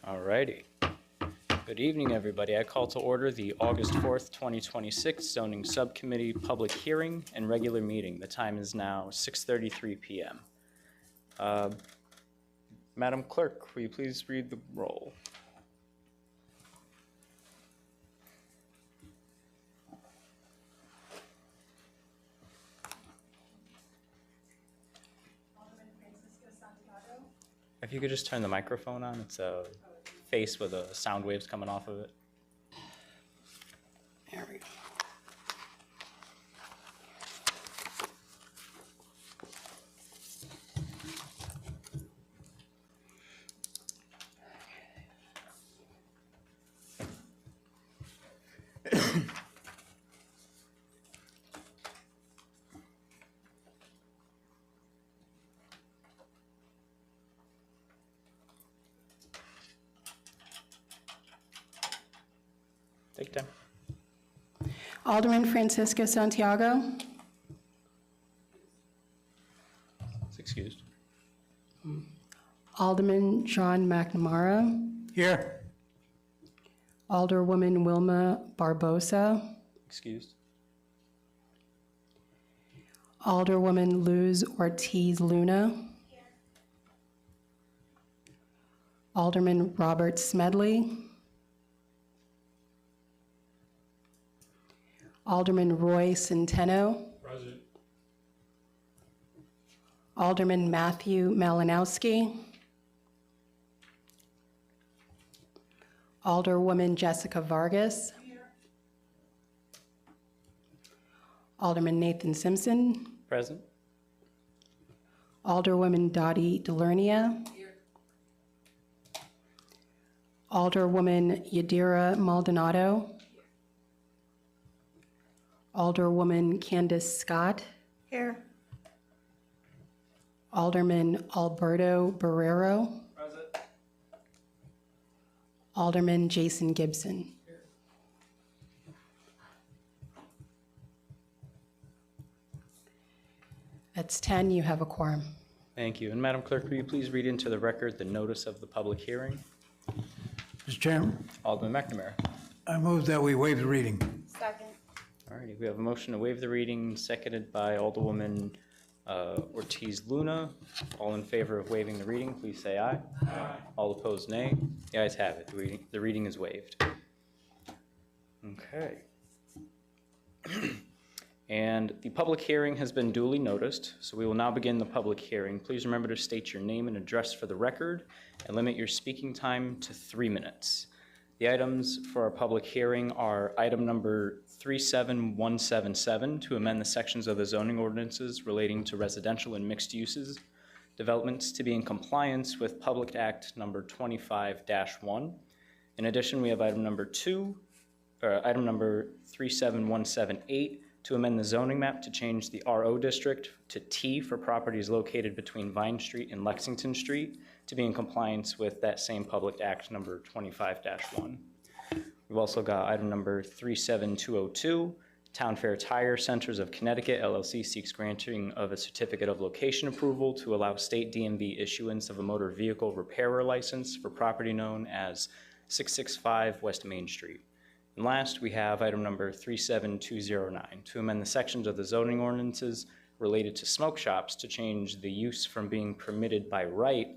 All righty. Good evening, everybody. I call to order the August 4th, 2026 Zoning Subcommittee public hearing and regular meeting. The time is now 6:33 p.m. Madam Clerk, will you please read the roll? If you could just turn the microphone on, it's a face with a sound waves coming off of it. There we go. Take time. Alderman Francisco Santiago. It's excused. Alderman John McNamara. Here. Alderwoman Wilma Barbosa. Excused. Alderwoman Luz Ortiz Luna. Here. Alderman Robert Smedley. Alderman Roy Centeno. Present. Alderman Matthew Malinowski. Alderwoman Jessica Vargas. Here. Alderman Nathan Simpson. Present. Alderwoman Dottie Delernia. Here. Alderwoman Yadira Maldonado. Alderwoman Candace Scott. Here. Alderman Alberto Barrero. Present. Alderman Jason Gibson. Here. That's 10. You have a quorum. Thank you. And Madam Clerk, will you please read into the record the notice of the public hearing? Mr. Chairman, Alderman McNamara. I move that we waive the reading. Second. All righty. We have a motion to waive the reading, seconded by Alderwoman Ortiz Luna. All in favor of waiving the reading, please say aye. Aye. All opposed, nay. The ayes have it. The reading is waived. Okay. And the public hearing has been duly noticed, so we will now begin the public hearing. Please remember to state your name and address for the record and limit your speaking time to 3 minutes. The items for our public hearing are item number 37177 to amend the sections of the zoning ordinances relating to residential and mixed uses developments to be in compliance with Public Act number 25-1. In addition, we have item number 37178 to amend the zoning map to change the RO district to T for properties located between Vine Street and Lexington Street to be in compliance with that same Public Act number 25-1. We've also got item number 37202, Town Fair Tire Centers of Connecticut LLC seeks granting of a certificate of location approval to allow state DMV issuance of a motor vehicle repairer license for property known as 665 West Main Street. And last, we have item number 37209 to amend the sections of the zoning ordinances related to smoke shops to change the use from being permitted by right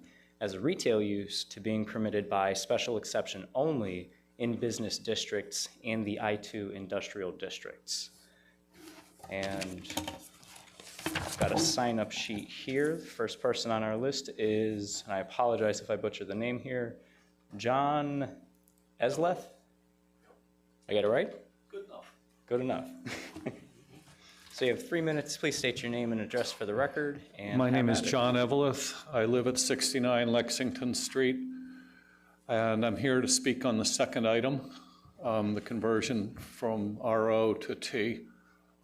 as a retail use to being permitted by special exception only in business districts and the I-2 industrial districts. And I've got a sign-up sheet here. The first person on our list is, and I apologize if I butcher the name here, John Esleth? I got it right? Good enough. Good enough. So you have 3 minutes. Please state your name and address for the record. And my name is John Eveleth. I live at 69 Lexington Street, and I'm here to speak on the second item, the conversion from RO to T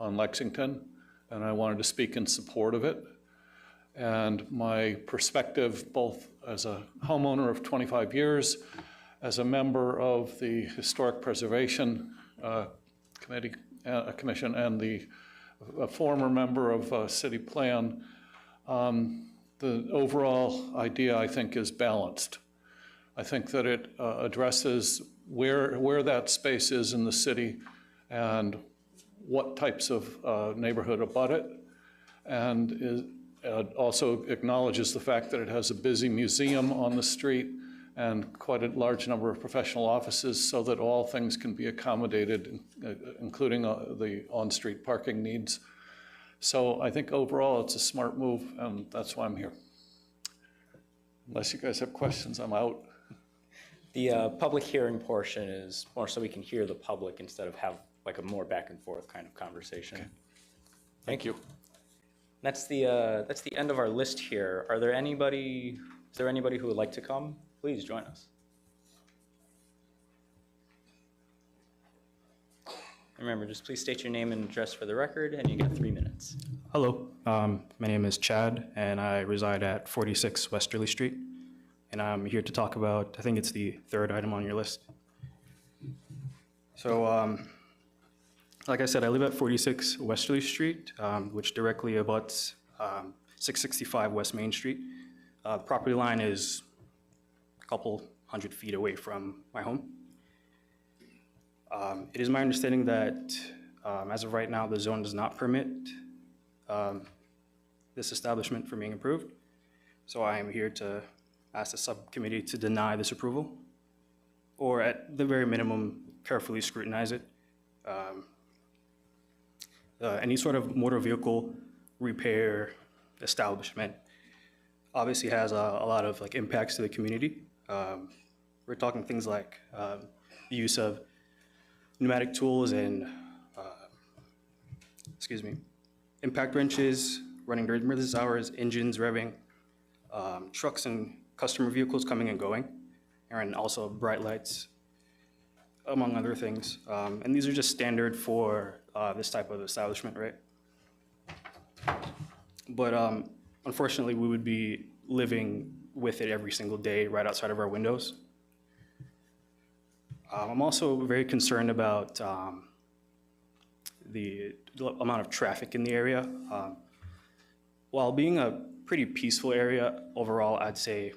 on Lexington, and I wanted to speak in support of it. And my perspective, both as a homeowner of 25 years, as a member of the Historic Preservation Commission, and a former member of City Plan, the overall idea, I think, is balanced. I think that it addresses where that space is in the city and what types of neighborhood abut it, and also acknowledges the fact that it has a busy museum on the street and quite a large number of professional offices, so that all things can be accommodated, including the on-street parking needs. So I think overall it's a smart move, and that's why I'm here. Unless you guys have questions, I'm out. The public hearing portion is more so we can hear the public instead of have like a more back and forth kind of conversation. Okay. Thank you. That's the end of our list here. Is there anybody who would like to come? Please join us. Remember, just please state your name and address for the record, and you get 3 minutes. Hello, my name is Chad, and I reside at 46 Westerly Street, and I'm here to talk about, I think it's the third item on your list. So, like I said, I live at 46 Westerly Street, which directly abuts 665 West Main Street. The property line is a couple hundred feet away from my home. It is my understanding that as of right now, the zone does not permit this establishment from being approved. So I am here to ask the subcommittee to deny this approval, or at the very minimum, carefully scrutinize it. Any sort of motor vehicle repair establishment obviously has a lot of like impacts to the community. We're talking things like the use of pneumatic tools and, impact wrenches, running during business hours, engines revving, trucks and customer vehicles coming and going, and also bright lights, among other things. And these are just standard for this type of establishment, right? But unfortunately, we would be living with it every single day right outside of our windows. I'm also very concerned about the amount of traffic in the area. While being a pretty peaceful area overall, I'd say,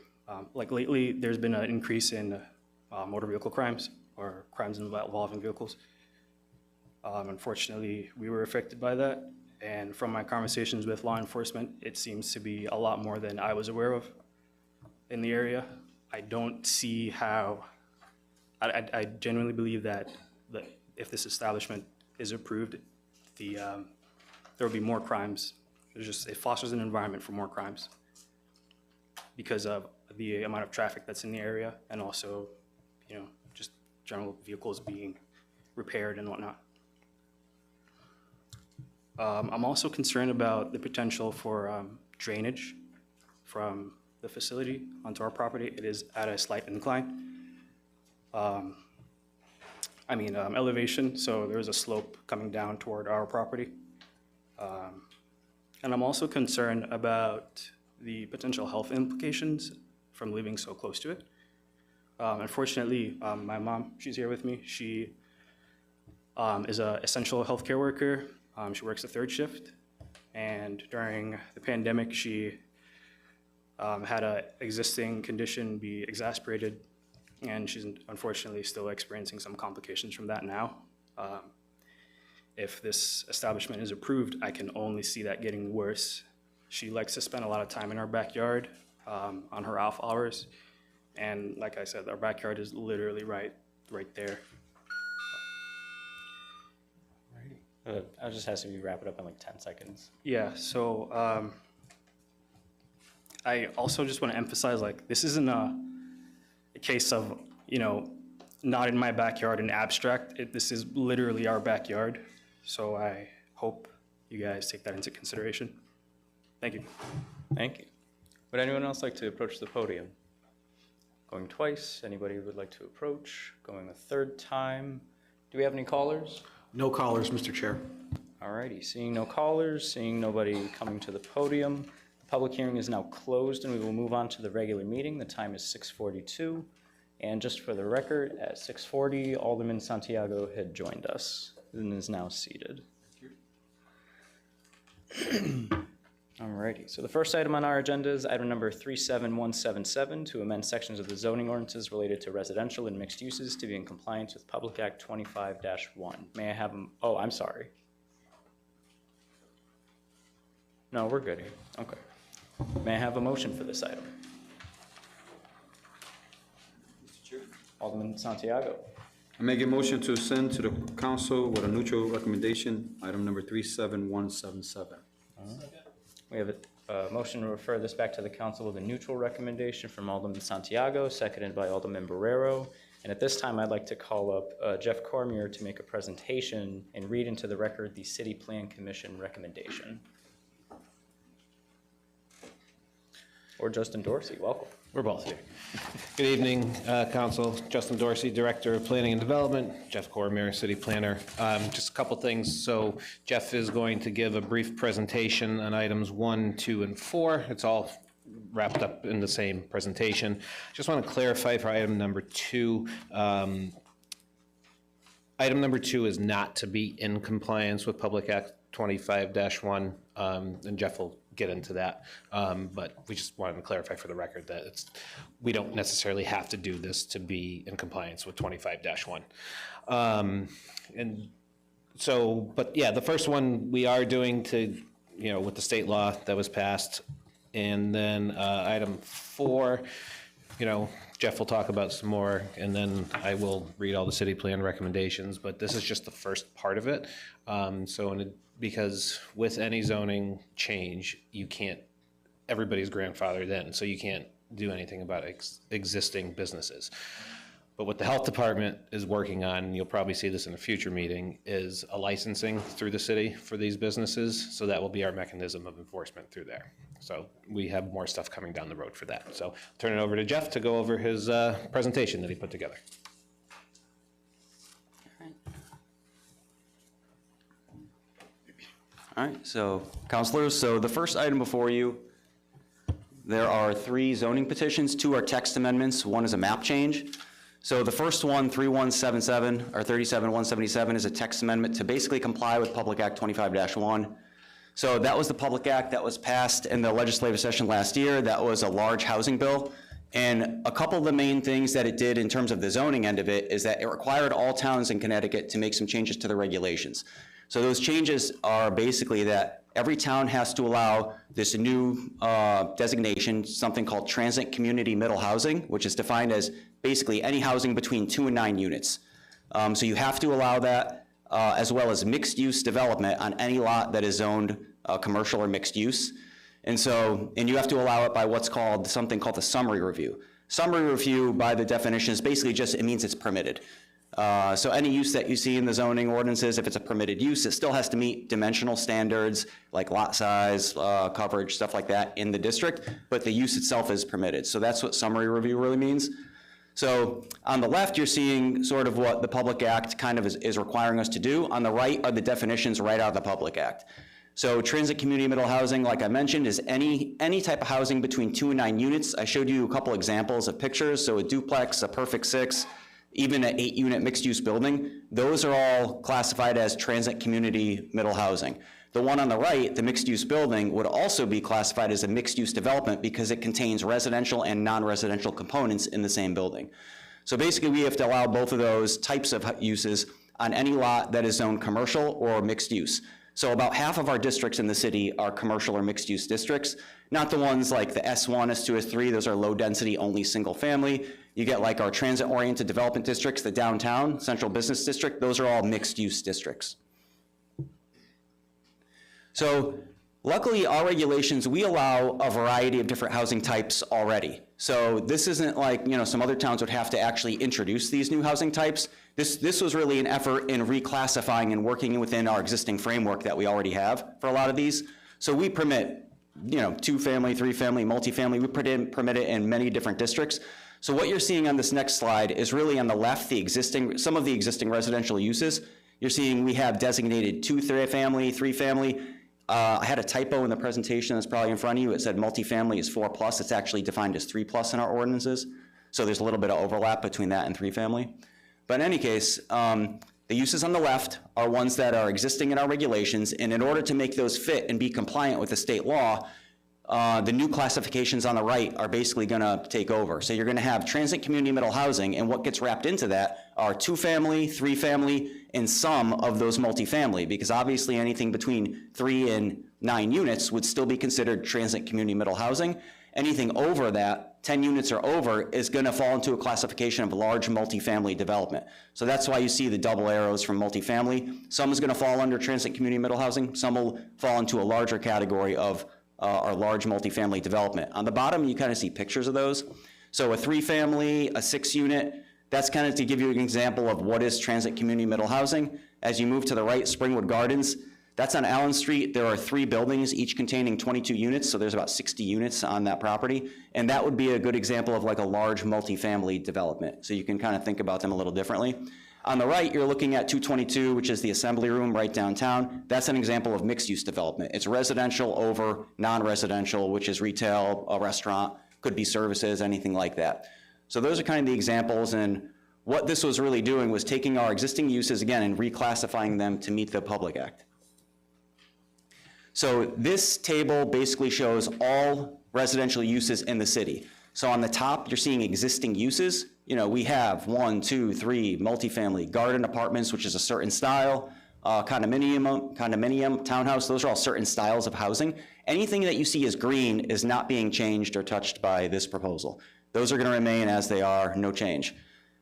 like lately, there's been an increase in motor vehicle crimes or crimes involving vehicles. Unfortunately, we were affected by that. And from my conversations with law enforcement, it seems to be a lot more than I was aware of in the area. I don't see how, I genuinely believe that if this establishment is approved, there will be more crimes. It fosters an environment for more crimes because of the amount of traffic that's in the area, and also, just general vehicles being repaired and whatnot. I'm also concerned about the potential for drainage from the facility onto our property. It is at a slight incline. Elevation, so there's a slope coming down toward our property. And I'm also concerned about the potential health implications from living so close to it. Unfortunately, my mom, she's here with me. She is an essential healthcare worker. She works a third shift, and during the pandemic, she had an existing condition be exacerbated, and she's unfortunately still experiencing some complications from that now. If this establishment is approved, I can only see that getting worse. She likes to spend a lot of time in our backyard on her off hours, and like I said, our backyard is literally right there. I'll just ask if you wrap it up in like 10 seconds. Yeah, so I also just want to emphasize, like, this isn't a case of, not in my backyard in abstract. This is literally our backyard. So I hope you guys take that into consideration. Thank you. Thank you. Would anyone else like to approach the podium? Going twice. Anybody who would like to approach? Going a third time. Do we have any callers? No callers, Mr. Chair. Alrighty, seeing no callers, seeing nobody coming to the podium, the public hearing is now closed, and we will move on to the regular meeting. The time is 6:42, and just for the record, at 6:40, Alderman Santiago had joined us and is now seated. Alrighty, so the first item on our agenda is item number 37177 to amend sections of the zoning ordinances related to residential and mixed uses to be in compliance with Public Act 25-1. May I have oh, I'm sorry. No, we're good here. Okay. May I have a motion for this item? Alderman Santiago. I make a motion to send to the council with a neutral recommendation, item number 37177. We have a motion to refer this back to the council with a neutral recommendation from Alderman Santiago, seconded by Alderman Barrero. And at this time, I'd like to call up Jeff Cormier to make a presentation and read into the record the City Plan Commission recommendation. Or Justin Dorsey, welcome. We're both here. Good evening, Council. Justin Dorsey, Director of Planning and Development. Jeff Cormier, City Planner. Just a couple things. So Jeff is going to give a brief presentation on items 1, 2, and 4. It's all wrapped up in the same presentation. Just want to clarify for item number 2. Item number 2 is not to be in compliance with Public Act 25-1, and Jeff will get into that. But we just wanted to clarify for the record that we don't necessarily have to do this to be in compliance with 25-1. And so, but yeah, the first one we are doing to, with the state law that was passed. And then item 4, Jeff will talk about some more, and then I will read all the city plan recommendations, but this is just the first part of it. Because with any zoning change, everybody's grandfathered in, so you can't do anything about existing businesses. But what the health department is working on, and you'll probably see this in a future meeting, is a licensing through the city for these businesses. So that will be our mechanism of enforcement through there. So we have more stuff coming down the road for that. So I'll turn it over to Jeff to go over his presentation that he put together. All right, so councilors, so the first item before you, there are 3 zoning petitions. 2 are text amendments, 1 is a map change. So the first one, 3177 or 37177, is a text amendment to basically comply with Public Act 25-1. So that was the Public Act that was passed in the legislative session last year. That was a large housing bill. And a couple of the main things that it did in terms of the zoning end of it is that it required all towns in Connecticut to make some changes to the regulations. So those changes are basically that every town has to allow this new designation, something called transient community middle housing, which is defined as basically any housing between 2 and 9 units. So you have to allow that, as well as mixed use development on any lot that is zoned commercial or mixed use. And you have to allow it by something called the summary review. Summary review, by the definition, is basically it means it's permitted. So any use that you see in the zoning ordinances, if it's a permitted use, it still has to meet dimensional standards like lot size, coverage, stuff like that in the district, but the use itself is permitted. So that's what summary review really means. So on the left, you're seeing sort of what the Public Act kind of is requiring us to do. On the right are the definitions right out of the Public Act. So transit community middle housing, like I mentioned, is any type of housing between 2 and 9 units. I showed you a couple examples of pictures. So a duplex, a perfect 6, even an 8-unit mixed-use building, those are all classified as transit community middle housing. The one on the right, the mixed-use building, would also be classified as a mixed-use development because it contains residential and non-residential components in the same building. So basically, we have to allow both of those types of uses on any lot that is zoned commercial or mixed use. So about half of our districts in the city are commercial or mixed-use districts, not the ones like the S1, S2, S3, those are low-density, only single-family. You get like our transit-oriented development districts, the downtown, central business district, those are all mixed-use districts. So luckily, our regulations, we allow a variety of different housing types already. So this isn't like, some other towns would have to actually introduce these new housing types. This was really an effort in reclassifying and working within our existing framework that we already have for a lot of these. So we permit, 2-family, 3-family, multifamily, we permit it in many different districts. So what you're seeing on this next slide is really on the left, some of the existing residential uses. You're seeing we have designated 2-family, 3-family. I had a typo in the presentation that's probably in front of you. It said multifamily is 4+. It's actually defined as 3+ in our ordinances. So there's a little bit of overlap between that and 3-family. But in any case, The uses on the left are ones that are existing in our regulations, and in order to make those fit and be compliant with the state law, the new classifications on the right are basically gonna take over. So you're gonna have transient community middle housing, and what gets wrapped into that are 2-family, 3-family, and some of those multifamily, because obviously anything between 3 and 9 units would still be considered transient community middle housing. Anything over that, 10 units or over, is gonna fall into a classification of large multifamily development. So that's why you see the double arrows from multifamily. Some is gonna fall under transient community middle housing, some will fall into a larger category of our large multifamily development. On the bottom, you kind of see pictures of those. So a 3-family, a 6-unit, that's kind of to give you an example of what is transit community middle housing. As you move to the right, Springwood Gardens, that's on Allen Street. There are 3 buildings, each containing 22 units, so there's about 60 units on that property. And that would be a good example of like a large multifamily development. So you can kind of think about them a little differently. On the right, you're looking at 222, which is the Assembly Room right downtown. That's an example of mixed-use development. It's residential over non-residential, which is retail, a restaurant, could be services, anything like that. So those are kind of the examples, and what this was really doing was taking our existing uses again and reclassifying them to meet the Public Act. So this table basically shows all residential uses in the city. So on the top, you're seeing existing uses. You know, we have 1, 2, 3 multifamily, garden apartments, which is a certain style, condominium, townhouse, those are all certain styles of housing. Anything that you see as green is not being changed or touched by this proposal. Those are gonna remain as they are, no change.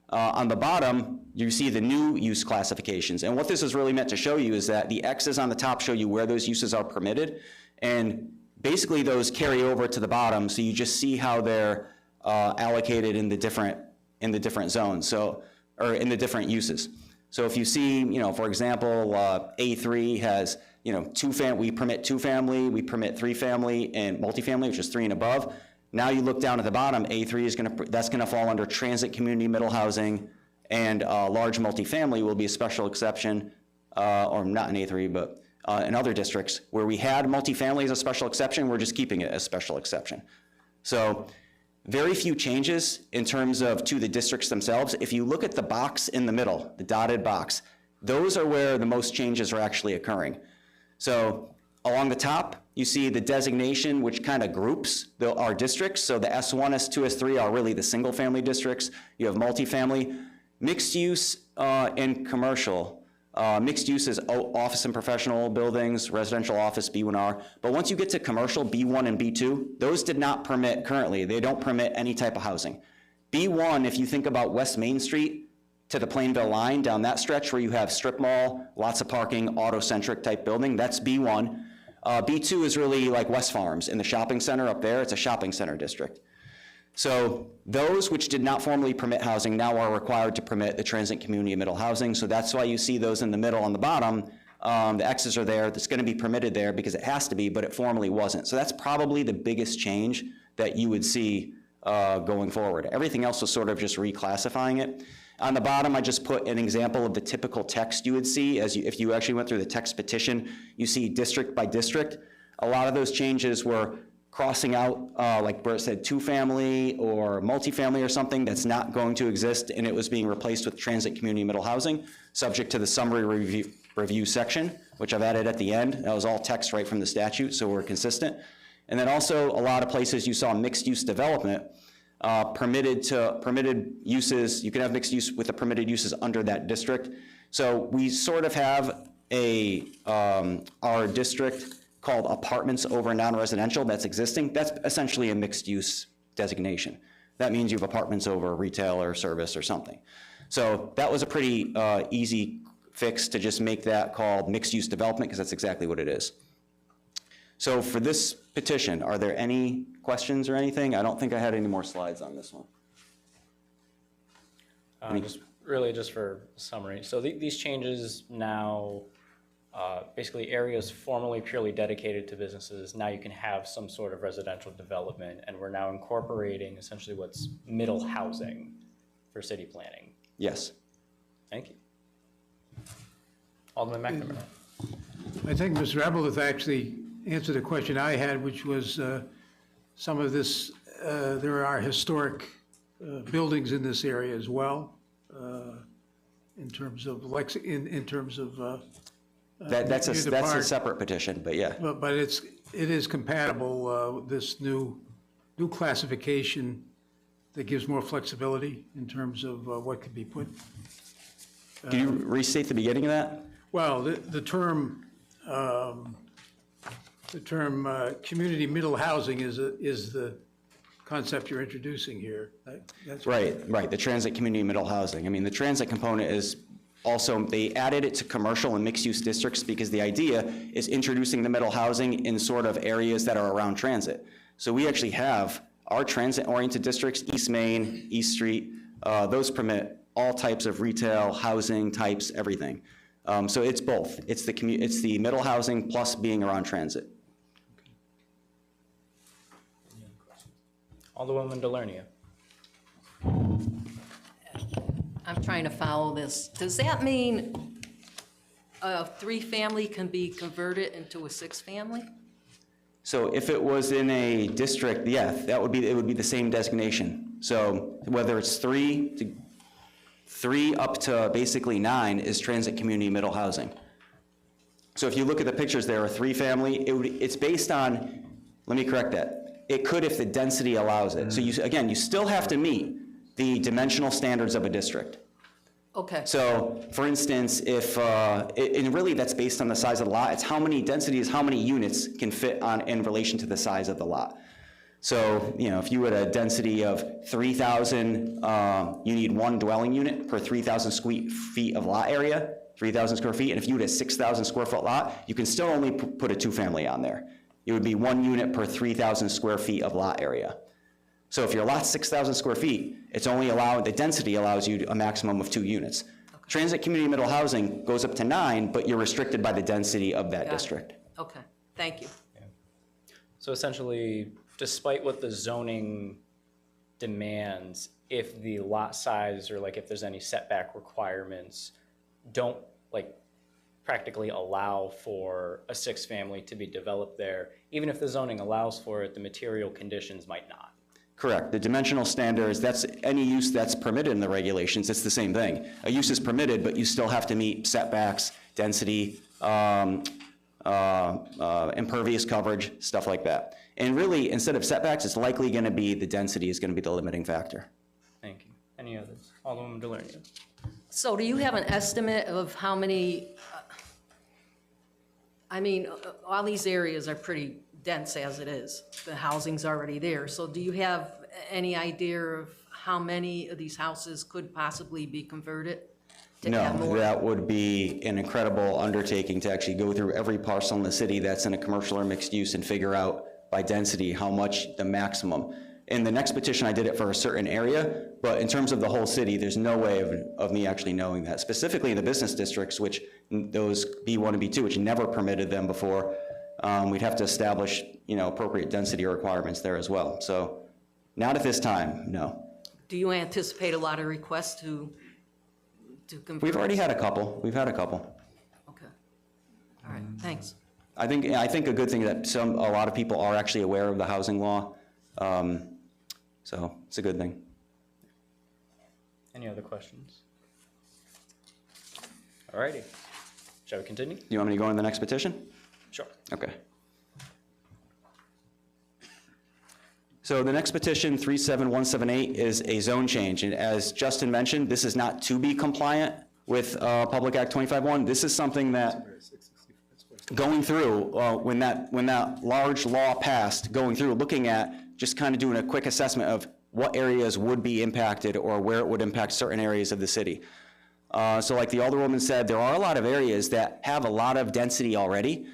On the bottom, you see the new use classifications. And what this is really meant to show you is that the X's on the top show you where those uses are permitted. And basically those carry over to the bottom, so you just see how they're allocated in the different zones, so, or in the different uses. So if you see, you know, for example, A3 has, you know, we permit 2-family, we permit 3-family, and multifamily, which is 3 and above. Now you look down at the bottom, A3 that's gonna fall under transit community middle housing, and large multifamily will be a special exception, or not in A3, but in other districts where we had multifamily as a special exception, we're just keeping it as special exception. So very few changes in terms of to the districts themselves. If you look at the box in the middle, the dotted box, those are where the most changes are actually occurring. So along the top, you see the designation, which kind of groups our districts. So the S1, S2, S3 are really the single family districts. You have multifamily, mixed use, and commercial. Mixed use is office and professional buildings, residential office, B1R. But once you get to commercial, B1 and B2, those did not permit currently. They don't permit any type of housing. B1, if you think about West Main Street to the Plainville line, down that stretch where you have strip mall, lots of parking, auto-centric type building, that's B1. B2 is really like West Farms in the shopping center up there. It's a shopping center district. So those which did not formally permit housing now are required to permit the transit community middle housing. So that's why you see those in the middle on the bottom. The X's are there. That's going to be permitted there because it has to be, but it formally wasn't. So that's probably the biggest change that you would see going forward. Everything else was sort of just reclassifying it. On the bottom, I just put an example of the typical text you would see if you actually went through the text petition. You see district by district. A lot of those changes were crossing out, like where it said 2-family or multifamily or something that's not going to exist, and it was being replaced with transit community middle housing, subject to the summary review section, which I've added at the end. That was all text right from the statute, so we're consistent. And then also a lot of places you saw mixed use development, permitted uses, you can have mixed use with the permitted uses under that district. So we sort of have our district called apartments over non-residential that's existing. That's essentially a mixed use designation. That means you have apartments over retail or service or something. So that was a pretty easy fix to just make that called mixed use development, because that's exactly what it is. So for this petition, are there any questions or anything? I don't think I had any more slides on this one. Just for summary. So these changes now, basically areas formerly purely dedicated to businesses, now you can have some sort of residential development, and we're now incorporating essentially what's middle housing for city planning. Yes. Thank you. Alderman McNamara. I think Mr. Eberlith actually answered a question I had, which was some of this, there are historic buildings in this area as well. in terms of in terms of, That's near the a park. separate petition, but yeah. But it is compatible, this new classification that gives more flexibility in terms of what could be put. Can you restate the beginning of that? Well, the term community middle housing is the concept you're introducing here. That's Right, the transit community middle housing. I mean, the transit component is also, they added it to commercial and mixed-use districts because the idea is introducing the middle housing in sort of areas that are around transit. So we actually have our transit-oriented districts, East Main, East Street, those permit all types of retail, housing types, everything. So it's both. It's the middle housing plus being around transit. Alderwoman Delarnia. I'm trying to follow this. Does that mean a three-family can be converted into a six-family? So if it was in a district, yeah, it would be the same designation. So whether it's three up to basically 9 is transit community middle housing. So if you look at the pictures there, a 3-family, it's based on, let me correct that. It could if the density allows it. So you still have to meet the dimensional standards of a district. Okay, So, for instance, if, and really that's based on the size of the lot, it's how many density is how many units can fit on in relation to the size of the lot. So, if you had a density of 3,000, you need 1 dwelling unit per 3,000 feet of lot area, 3,000 square feet, and if you had a 6,000 square foot lot, you can still only put a 2-family on there. It would be 1 unit per 3,000 square feet of lot area. So if your lot's 6,000 square feet, the density allows you a maximum of 2 units. Okay. Transit community middle housing goes up to 9, but you're restricted by the density of that district. okay, thank you. So essentially, despite what the zoning demands, if the lot size or like if there's any setback requirements don't practically allow for a 6-family to be developed there, even if the zoning allows for it, the material conditions might not. Correct. The dimensional standards, that's any use that's permitted in the regulations, it's the same thing. A use is permitted, but you still have to meet setbacks, density, impervious coverage, stuff like that. And really, instead of setbacks, it's likely going to be the density is going to be the limiting factor. Thank you. Any others? Alderwoman Delarnia. So do you have an estimate of how many, all these areas are pretty dense as it is. The housing's already there. So do you have any idea of how many of these houses could possibly be converted to add No, more? that would be an incredible undertaking to actually go through every parcel in the city that's in a commercial or mixed use and figure out by density how much the maximum. In the next petition, I did it for a certain area, but in terms of the whole city, there's no way of me actually knowing that. Specifically in the business districts, which those B1 and B2, which never permitted them before, we'd have to establish, appropriate density requirements there as well. So not at this time, no. Do you anticipate a lot of requests to convert? We've already had a couple. Okay. All right, thanks. I think a good thing that a lot of people are actually aware of the housing law. So it's a good thing. Any other questions? All righty. Shall we continue? Do you want me to go on to the next petition? Sure. Okay. So the next petition, 37178, is a zone change. And as Justin mentioned, this is not to be compliant with Public Act 25-1. This is something that going through, when that large law passed, going through, looking at, just kind of doing a quick assessment of what areas would be impacted or where it would impact certain areas of the city. So like the Alderwoman said, there are a lot of areas that have a lot of density already.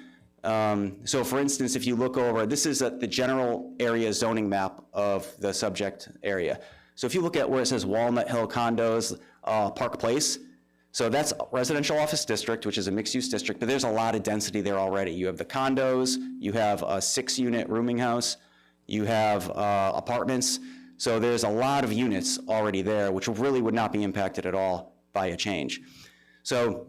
So for instance, if you look over, this is the general area zoning map of the subject area. So if you look at where it says Walnut Hill condos, Park Place, so that's residential office district, which is a mixed use district, but there's a lot of density there already. You have the condos, you have a 6-unit rooming house, you have apartments. So there's a lot of units already there, which really would not be impacted at all by a change. So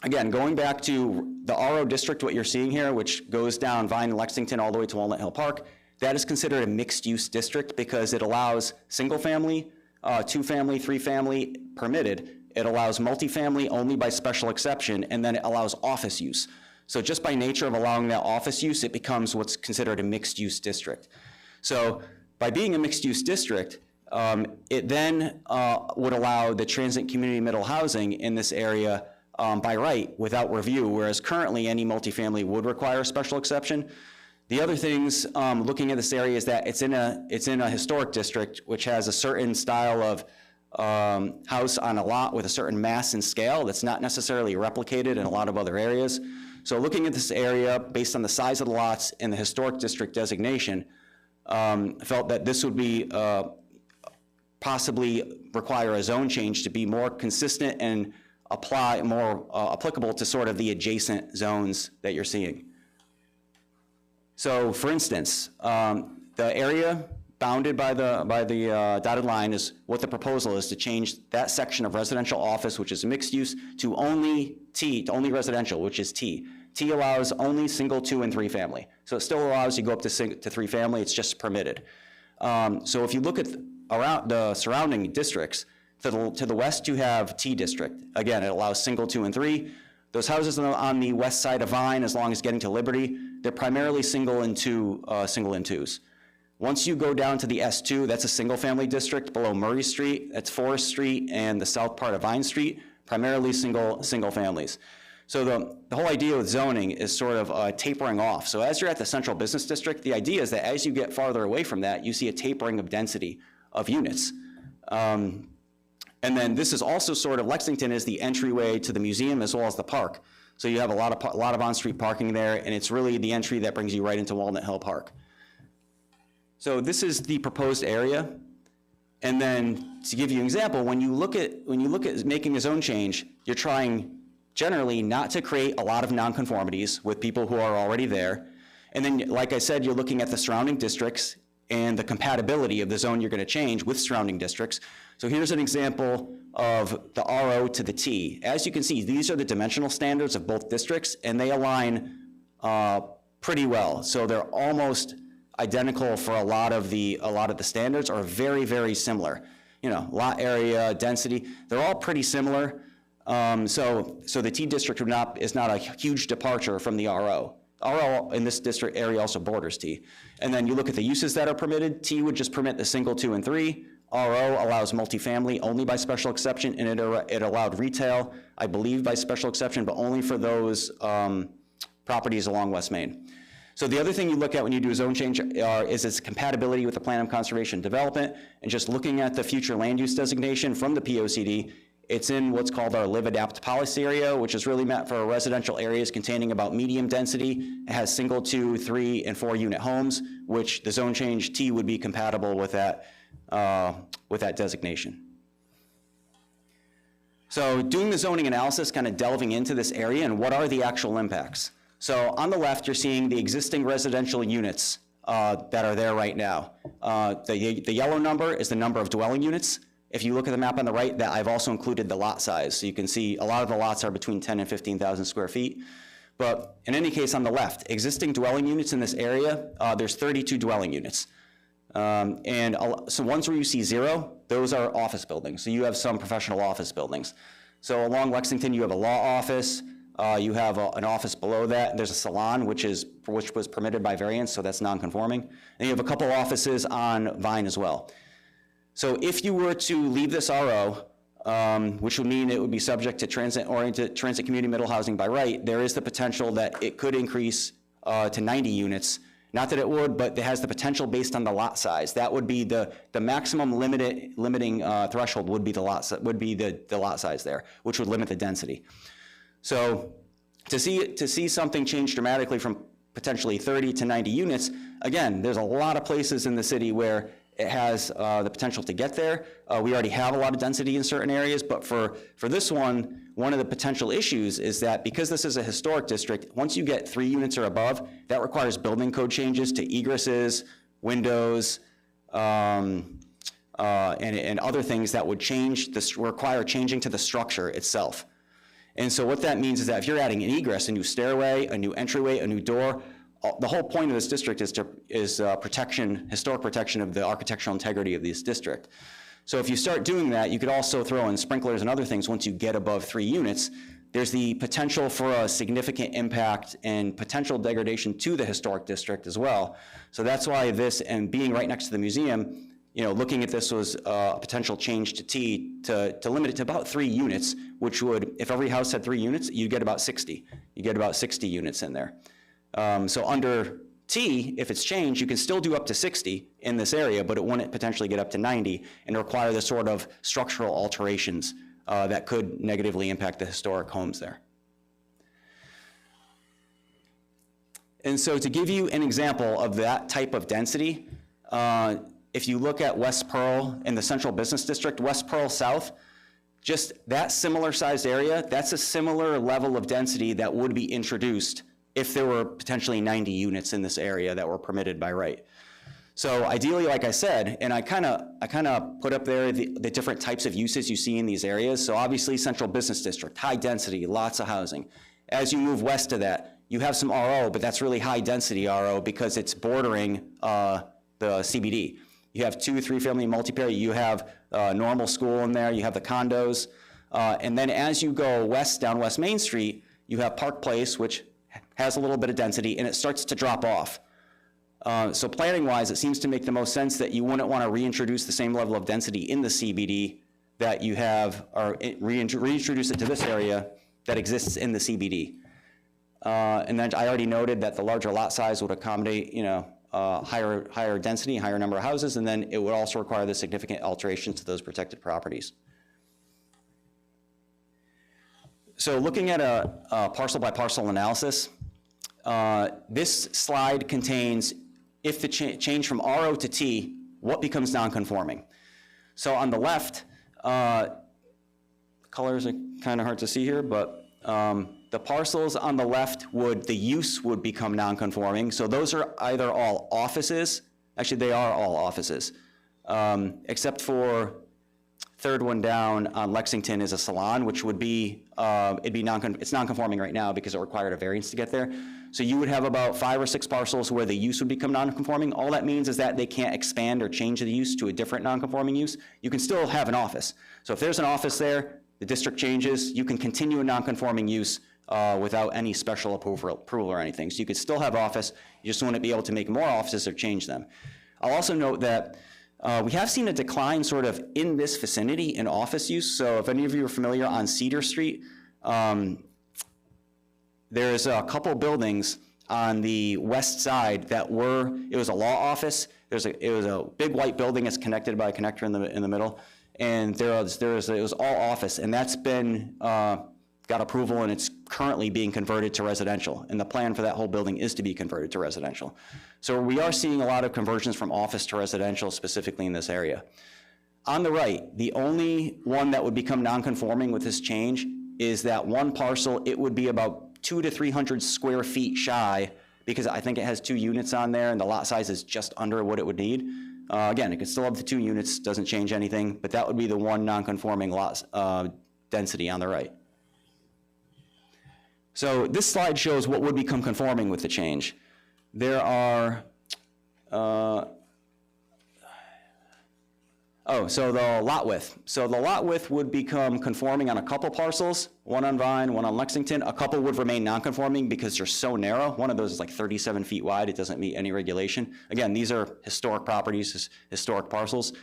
again, going back to the RO district, what you're seeing here, which goes down Vine and Lexington all the way to Walnut Hill Park, that is considered a mixed-use district because it allows single-family, 2-family, 3-family permitted. it allows multifamily only by special exception, and then it allows office use. So just by nature of allowing that office use, it becomes what's considered a mixed-use district. So by being a mixed-use district, it then would allow the transient community middle housing in this area by right without review, whereas currently any multifamily would require a special exception. The other things, looking at this area, is that it's in a historic district, which has a certain style of house on a lot with a certain mass and scale that's not necessarily replicated in a lot of other areas. So looking at this area, based on the size of the lots and the historic district designation, felt that this would be possibly require a zone change to be more consistent and apply more applicable to sort of the adjacent zones that you're seeing. So for instance, the area bounded by the dotted line is what the proposal is, to change that section of residential office, which is mixed use, to only T, to only residential, which is T. T allows only single, 2, and 3 family. So it still allows you to go up to 3 family, it's just permitted. So if you look at around the surrounding districts, to the west you have T district. Again, it allows single, 2, and 3. Those houses on the west side of Vine, as long as getting to Liberty, they're primarily single and 2s. Once you go down to the S2, that's a single family district below Murray Street, that's Forest Street and the south part of Vine Street, primarily single families. So the whole idea with zoning is sort of tapering off. So as you're at the central business district, the idea is that as you get farther away from that, you see a tapering of density of units. And then this is also sort of, Lexington is the entryway to the museum as well as the park. So you have a lot of on-street parking there, and it's really the entry that brings you right into Walnut Hill Park. So this is the proposed area. And then to give you an example, when you look at making a zone change, you're trying generally not to create a lot of nonconformities with people who are already there. And then, like I said, you're looking at the surrounding districts and the compatibility of the zone you're going to change with surrounding districts. So here's an example of the RO to the T. As you can see, these are the dimensional standards of both districts, and they align pretty well. So they're almost identical for a lot of the standards, are very, very similar. You know, lot area, density, they're all pretty similar. So the T district is not a huge departure from the RO. RO in this district area also borders T. And then you look at the uses that are permitted. T would just permit the single, 2, and 3. RO allows multifamily only by special exception, and it allowed retail, I believe, by special exception, but only for those properties along West Main. So the other thing you look at when you do a zone change is its compatibility with the plan of conservation development, and just looking at the future land use designation from the POCD, it's in what's called our Live Adapt policy area, which is really meant for residential areas containing about medium density. It has single, 2, 3, and 4 unit homes, which the zone change T would be compatible with that designation. So doing the zoning analysis, kind of delving into this area and what are the actual impacts. So on the left, you're seeing the existing residential units that are there right now. The yellow number is the number of dwelling units. If you look at the map on the right, that I've also included the lot size. So you can see a lot of the lots are between 10 and 15,000 square feet. But in any case, on the left, existing dwelling units in this area, there's 32 dwelling units. So ones where you see 0, those are office buildings. So you have some professional office buildings. So along Lexington, you have a law office. You have an office below that. There's a salon, which was permitted by variance, so that's non-conforming. And you have a couple offices on Vine as well. So if you were to leave this RO, which would mean it would be subject to transit community middle housing by right, there is the potential that it could increase to 90 units. Not that it would, but it has the potential based on the lot size. That would be the maximum limiting threshold would be the lot size there, which would limit the density. So to see something change dramatically from potentially 30 to 90 units, again, there's a lot of places in the city where it has the potential to get there. We already have a lot of density in certain areas, but for this one of the potential issues is that because this is a historic district, once you get 3 units or above, that requires building code changes to egresses, windows, and other things that would require changing to the structure itself. And so what that means is that if you're adding an egress, a new stairway, a new entryway, a new door, the whole point of this district is historic protection of the architectural integrity of this district. So if you start doing that, you could also throw in sprinklers and other things once you get above 3 units. There's the potential for a significant impact and potential degradation to the historic district as well. So that's why this, and being right next to the museum, looking at this was a potential change to T to limit it to about 3 units, which would, if every house had 3 units, you get about 60. You get about 60 units in there. So under T, if it's changed, you can still do up to 60 in this area, but it wouldn't potentially get up to 90 and require the sort of structural alterations that could negatively impact the historic homes there. And so to give you an example of that type of density, if you look at West Pearl in the Central Business District, West Pearl South, just that similar sized area, that's a similar level of density that would be introduced if there were potentially 90 units in this area that were permitted by right. So ideally, like I said, and I kind of put up there the different types of uses you see in these areas. So obviously Central Business District, high density, lots of housing. As you move west of that, you have some RO, but that's really high density RO because it's bordering the CBD. You have 2, 3 family multi-pair, you have normal school in there, you have the condos. And then as you go west, down West Main Street, you have Park Place, which has a little bit of density, and it starts to drop off. So planning-wise, it seems to make the most sense that you wouldn't want to reintroduce the same level of density in the CBD that you have, or reintroduce it to this area that exists in the CBD. And then I already noted that the larger lot size would accommodate, higher density, higher number of houses, and then it would also require the significant alterations to those protected properties. So looking at a parcel by parcel analysis, this slide contains, if the change from RO to T, what becomes non-conforming. So on the left, colors are kind of hard to see here, but the parcels on the left the use would become non-conforming. So those are either all offices, actually they are all offices, except for third one down on Lexington is a salon, which would be, it's non-conforming right now because it required a variance to get there. So you would have about 5 or 6 parcels where the use would become non-conforming. All that means is that they can't expand or change the use to a different non-conforming use. You can still have an office. So if there's an office there, the district changes, you can continue a non-conforming use without any special approval or anything. So you could still have office, you just wouldn't be able to make more offices or change them. I'll also note that we have seen a decline sort of in this vicinity in office use. So if any of you are familiar on Cedar Street, there's a couple buildings on the west side that it was a law office. It was a big white building. It's connected by a connector in the middle. And it was all office, and that's been, got approval, and it's currently being converted to residential. And the plan for that whole building is to be converted to residential. So we are seeing a lot of conversions from office to residential, specifically in this area. On the right, the only one that would become non-conforming with this change is that one parcel. It would be about 200 to 300 square feet shy, because I think it has 2 units on there, and the lot size is just under what it would need. Again, it could still have the 2 units, doesn't change anything, but that would be the one non-conforming lot density on the right. So this slide shows what would become conforming with the change. There are, so the lot width. So the lot width would become conforming on a couple parcels, one on Vine, one on Lexington. A couple would remain non-conforming because they're so narrow. One of those is like 37 feet wide. It doesn't meet any regulation. Again, these are historic properties, historic parcels.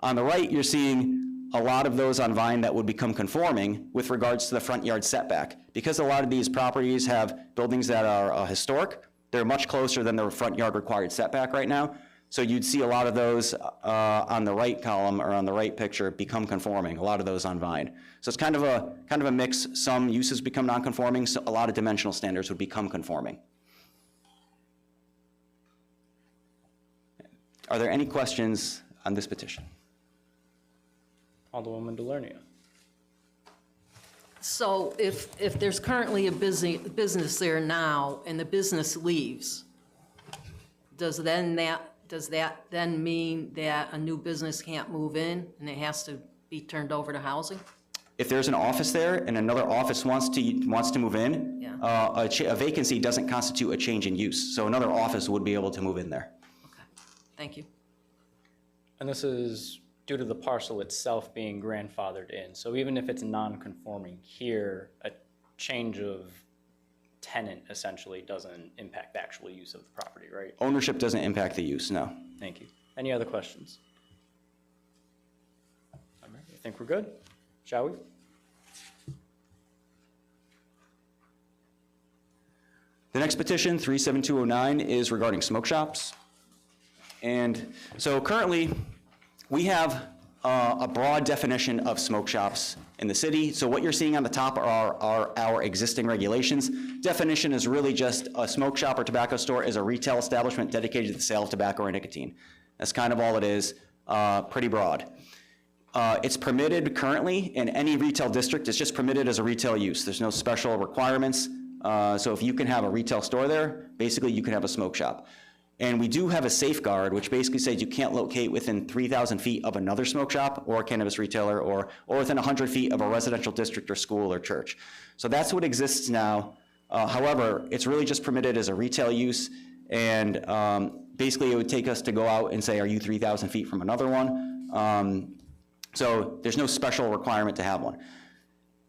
On the right, you're seeing a lot of those on Vine that would become conforming with regards to the front yard setback. Because a lot of these properties have buildings that are historic, they're much closer than the front yard required setback right now. So you'd see a lot of those on the right column or on the right picture become conforming, a lot of those on Vine. So it's kind of a mix. Some uses become non-conforming, so a lot of dimensional standards would become conforming. Are there any questions on this petition? Alderwoman DeLernia. So if there's currently a business there now and the business leaves, does that then mean that a new business can't move in and it has to be turned over to housing? If there's an office there and another office wants to move in, Yeah. a vacancy doesn't constitute a change in use. So another office would be able to move in there. Okay, thank you. And this is due to the parcel itself being grandfathered in. So even if it's non-conforming here, a change of tenant essentially doesn't impact the actual use of the property, right? Ownership doesn't impact the use, no. Thank you. Any other questions? All right, I think we're good. Shall we? The next petition, 37209, is regarding smoke shops. And so currently, we have a broad definition of smoke shops in the city. So what you're seeing on the top are our existing regulations. Definition is really just a smoke shop or tobacco store is a retail establishment dedicated to the sale of tobacco or nicotine. That's kind of all it is, pretty broad. It's permitted currently in any retail district. It's just permitted as a retail use. There's no special requirements. So if you can have a retail store there, basically you can have a smoke shop. And we do have a safeguard, which basically says you can't locate within 3,000 feet of another smoke shop or a cannabis retailer or within 100 feet of a residential district or school or church. So that's what exists now. However, it's really just permitted as a retail use. And basically it would take us to go out and say, are you 3,000 feet from another one? So there's no special requirement to have one.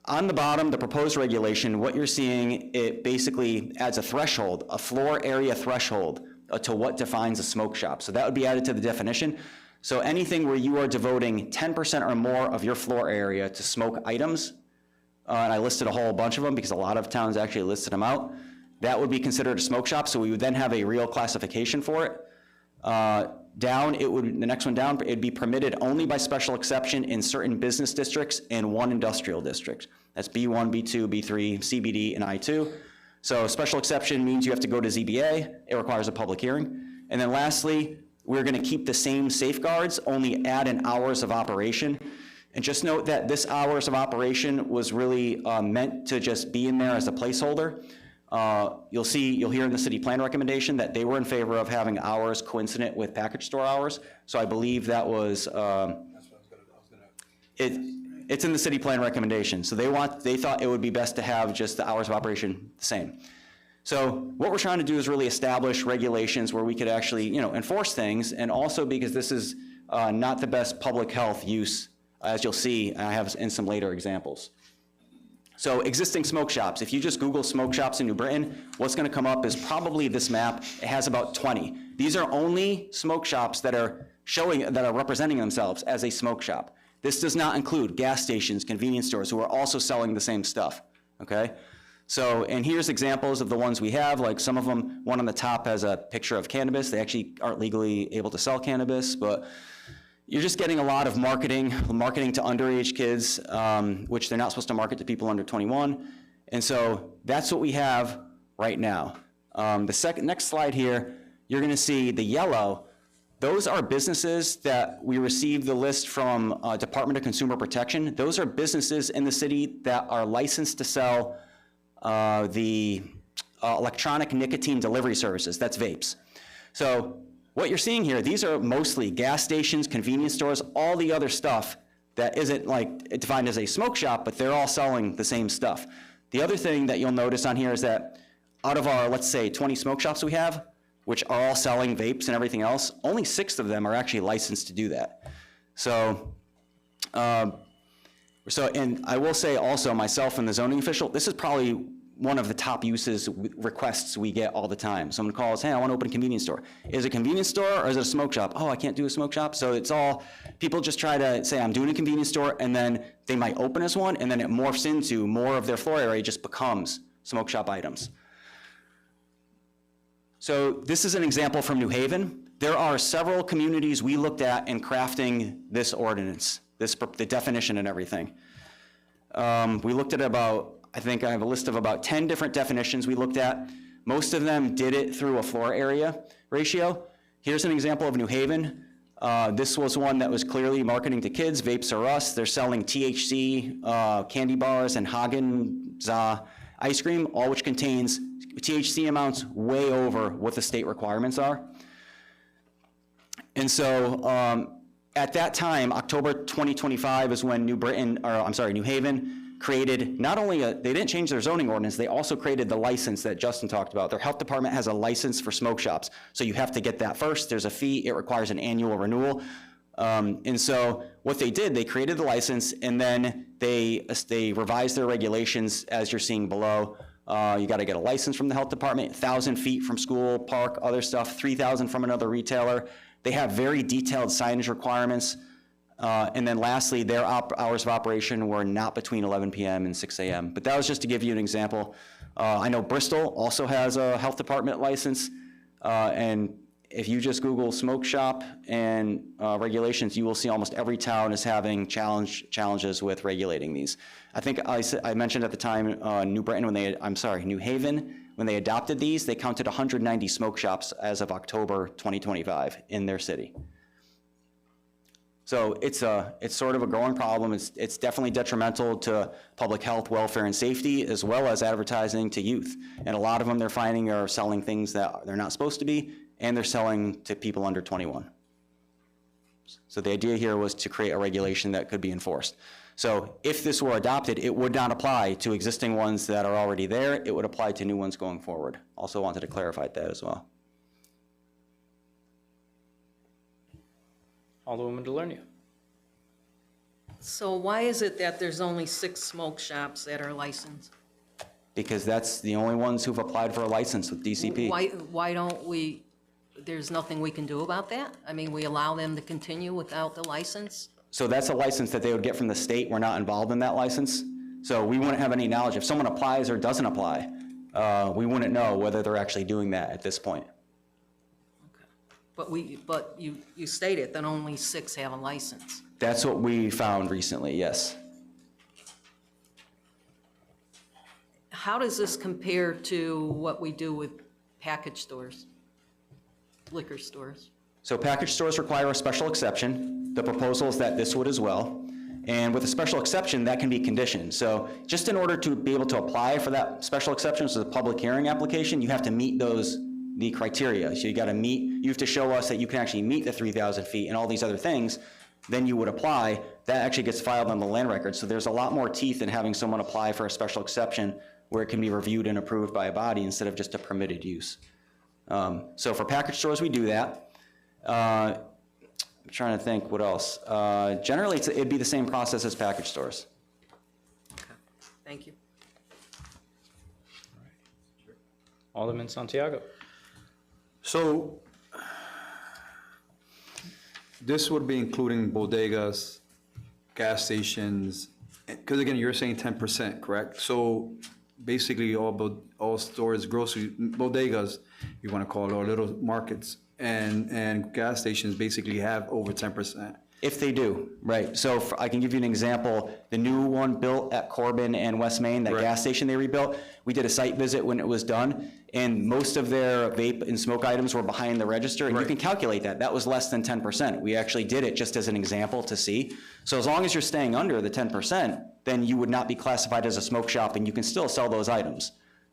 On the bottom, the proposed regulation, what you're seeing, it basically adds a threshold, a floor area threshold to what defines a smoke shop. So that would be added to the definition. So anything where you are devoting 10% or more of your floor area to smoke items, and I listed a whole bunch of them because a lot of towns actually listed them out, that would be considered a smoke shop. So we would then have a real classification for it. The next one down, it'd be permitted only by special exception in certain business districts and one industrial district. That's B1, B2, B3, CBD, and I2. So special exception means you have to go to ZBA. It requires a public hearing. And then lastly, we're gonna keep the same safeguards, only add in hours of operation. And just note that this hours of operation was really meant to just be in there as a placeholder. You'll hear in the city plan recommendation that they were in favor of having hours coincident with package store hours. So I believe that was, it's in the city plan recommendation. So they thought it would be best to have just the hours of operation the same. So what we're trying to do is really establish regulations where we could actually, enforce things, and also because this is not the best public health use, as you'll see, I have in some later examples. So existing smoke shops, if you just Google smoke shops in New Britain, what's gonna come up is probably this map. It has about 20. These are only smoke shops that are representing themselves as a smoke shop. This does not include gas stations, convenience stores, who are also selling the same stuff, okay? So, and here's examples of the ones we have, like some of them, one on the top has a picture of cannabis. They actually aren't legally able to sell cannabis, but you're just getting a lot of marketing to underage kids, which they're not supposed to market to people under 21. And so that's what we have right now. The next slide here, you're gonna see the yellow. Those are businesses that we received the list from Department of Consumer Protection. Those are businesses in the city that are licensed to sell the electronic nicotine delivery services, that's vapes. So what you're seeing here, these are mostly gas stations, convenience stores, all the other stuff that isn't like defined as a smoke shop, but they're all selling the same stuff. The other thing that you'll notice on here is that out of our, let's say, 20 smoke shops we have, which are all selling vapes and everything else, only 6 of them are actually licensed to do that. So, and I will say also, myself and the zoning official, this is probably one of the top requests we get all the time. Someone calls, hey, I want to open a convenience store. Is it a convenience store or is it a smoke shop? Oh, I can't do a smoke shop. So it's all, people just try to say, I'm doing a convenience store, and then they might open as one, and then it morphs into more of their floor area just becomes smoke shop items. So this is an example from New Haven. There are several communities we looked at in crafting this ordinance, the definition and everything. We looked at I think I have a list of about 10 different definitions we looked at. Most of them did it through a floor area ratio. Here's an example of New Haven. This was one that was clearly marketing to kids, Vapes Are Us. They're selling THC candy bars and Häagen-Dazs ice cream, all which contains THC amounts way over what the state requirements are. And so at that time, October 2025 is when New Haven created not only they didn't change their zoning ordinance, they also created the license that Justin talked about. Their health department has a license for smoke shops. So you have to get that first. There's a fee. It requires an annual renewal. And so what they did, they created the license, and then they revised their regulations as you're seeing below. You got to get a license from the health department, 1,000 feet from school, park, other stuff, 3,000 from another retailer. They have very detailed signage requirements. And then lastly, their hours of operation were not between 11 p.m. and 6 a.m. But that was just to give you an example. I know Bristol also has a health department license, and if you just Google smoke shop and regulations, you will see almost every town is having challenges with regulating these. I think I mentioned at the time New Haven, when they adopted these, they counted 190 smoke shops as of October 2025 in their city. So it's sort of a growing problem. It's definitely detrimental to public health, welfare, and safety, as well as advertising to youth. And a lot of them they're finding are selling things that they're not supposed to be, and they're selling to people under 21. So the idea here was to create a regulation that could be enforced. So if this were adopted, it would not apply to existing ones that are already there. It would apply to new ones going forward. Also wanted to clarify that as well. Alderwoman Delernia. So why is it that there's only 6 smoke shops that are licensed? Because that's the only ones who've applied for a license with DCP. Why don't we, there's nothing we can do about that? I mean, we allow them to continue without the license? So that's a license that they would get from the state. We're not involved in that license. So we wouldn't have any knowledge. If someone applies or doesn't apply, we wouldn't know whether they're actually doing that at this point. But you stated that only 6 have a license. That's what we found recently, yes. How does this compare to what we do with package stores, liquor stores? So package stores require a special exception. The proposal is that this would as well. And with a special exception, that can be conditioned. So just in order to be able to apply for that special exception, so the public hearing application, you have to meet the criteria. So you have to show us that you can actually meet the 3,000 feet and all these other things, then you would apply. That actually gets filed on the land record. So there's a lot more teeth in having someone apply for a special exception where it can be reviewed and approved by a body instead of just a permitted use. So for package stores, we do that. I'm trying to think what else. Generally, it'd be the same process as package stores. Okay, thank you. Alderman Santiago. So this would be including bodegas, gas stations, because again, you're saying 10%, correct? So basically all stores, grocery, bodegas, you want to call it, or little markets, and gas stations basically have over 10%. If they do, right. So I can give you an example. The new one built at Corbin and West Main, that gas station they rebuilt, we did a site visit when it was done, and most of their vape and smoke items were behind the register, and you can calculate that. That was less than 10%. We actually did it just as an example to see. So as long as you're staying under the 10%, then you would not be classified as a smoke shop, and you can still sell those items.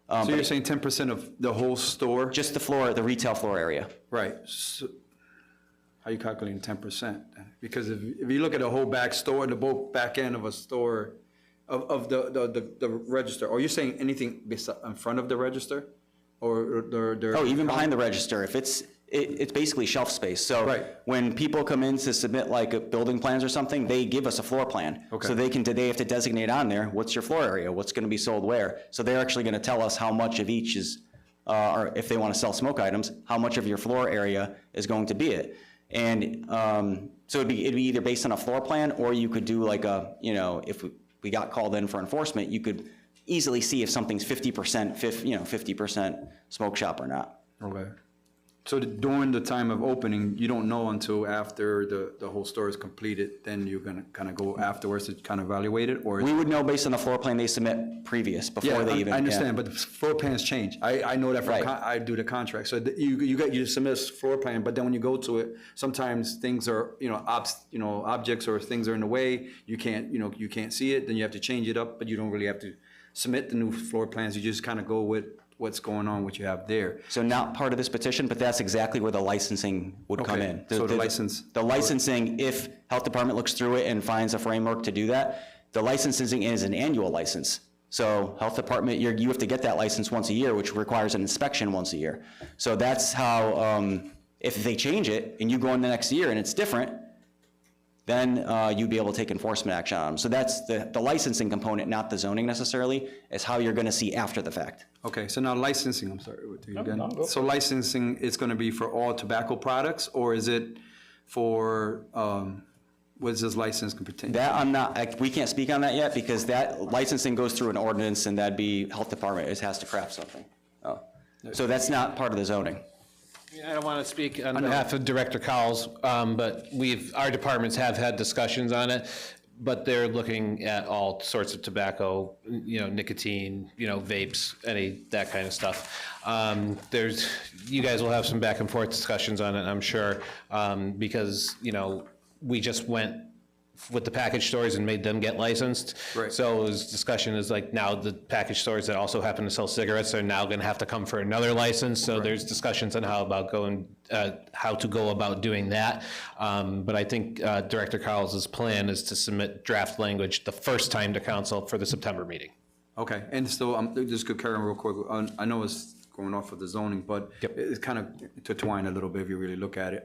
So you're saying 10% of the whole store? Just the floor, the retail floor area. Right. So how are you calculating 10%? Because if you look at the whole back store, the whole back end of a store, of the register, are you saying anything in front of the register? Or even behind the register. If it's basically shelf space. So when people come in to submit like building plans or something, they give us a floor plan. Okay. So they have to designate on there, what's your floor area, what's going to be sold where. So they're actually going to tell us how much of each is, or if they want to sell smoke items, how much of your floor area is going to be it. And so it'd be either based on a floor plan, or you could do like if we got called in for enforcement, you could easily see if something's 50% smoke shop or not. Okay. So during the time of opening, you don't know until after the whole store is completed, then you're gonna kind of go afterwards to kind of evaluate it, or? We would know based on the floor plan they submit before they even. I understand, but the floor plans change. I know that from I do the contract. So you submit a floor plan, but then when you go to it, sometimes things are objects or things are in the way. You can't see it. Then you have to change it up, but you don't really have to submit the new floor plans. You just kind of go with what's going on, what you have there. So not part of this petition, but that's exactly where the licensing would come in. So the license. The licensing, if health department looks through it and finds a framework to do that, the licensing is an annual license. So health department, you have to get that license once a year, which requires an inspection once a year. So that's how, if they change it and you go in the next year and it's different, then you'd be able to take enforcement action on them. So that's the licensing component, not the zoning necessarily, is how you're gonna see after the fact. Okay, so now licensing, I'm sorry, what do you again? So licensing is gonna be for all tobacco products, or is it for, what does this license pertain? That I'm not, we can't speak on that yet because that licensing goes through an ordinance and that'd be health department, it has to craft something. Oh. So that's not part of the zoning. I don't want to speak on behalf of Director Cowles, but our departments have had discussions on it, but they're looking at all sorts of tobacco, nicotine, vapes, that kind of stuff. You guys will have some back and forth discussions on it, I'm sure, because, we just went with the package stores and made them get licensed. Right. So discussion is like now the package stores that also happen to sell cigarettes are now going to have to come for another license. So there's discussions on how to go about doing that. But I think Director Cowles' plan is to submit draft language the first time to council for the September meeting. Okay, and so I'm just gonna carry on real quick. I know it's going off of the zoning, but it's kind of intertwined a little bit if you really look at it.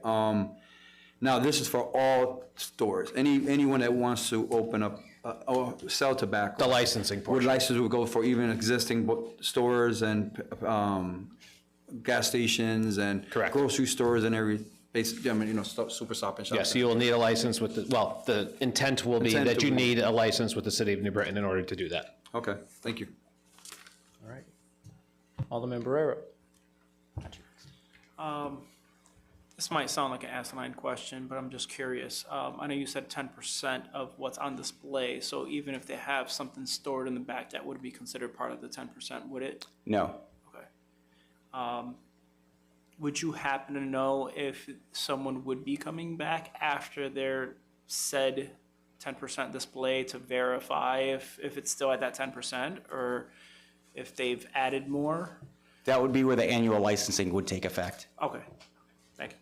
Now, this is for all stores. Anyone that wants to open up or sell tobacco. The licensing portion. License would go for even existing stores and gas stations and Correct. grocery stores and Super Stop and Shop. Yes, you will need a license with the intent will be that you need a license with the city of New Britain in order to do that. Okay, thank you. All right. Alderman Barrero. This might sound like an asinine question, but I'm just curious. I know you said 10% of what's on display, so even if they have something stored in the back, that would be considered part of the 10%, would it? No. Okay. Would you happen to know if someone would be coming back after their said 10% display to verify if it's still at that 10% or if they've added more? That would be where the annual licensing would take effect. Okay. Thank you.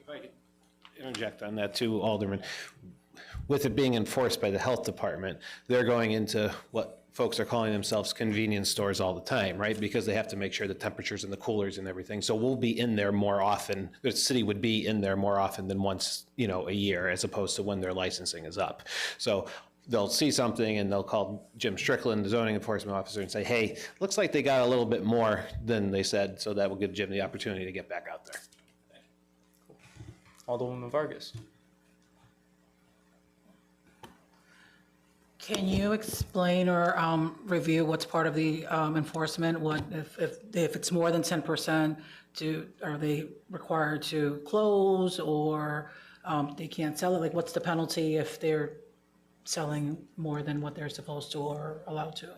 If I could interject on that too, Alderman. With it being enforced by the health department, they're going into what folks are calling themselves convenience stores all the time, right? Because they have to make sure the temperatures and the coolers and everything. So we'll be in there more often. The city would be in there more often than once, a year, as opposed to when their licensing is up. So they'll see something and they'll call Jim Strickland, the zoning enforcement officer, and say, hey, looks like they got a little bit more than they said. So that will give Jim the opportunity to get back out there. Alderwoman Vargas. Can you explain or review what's part of the enforcement? What if it's more than 10%? Are they required to close or they can't sell it? Like, what's the penalty if they're selling more than what they're supposed to or allowed to?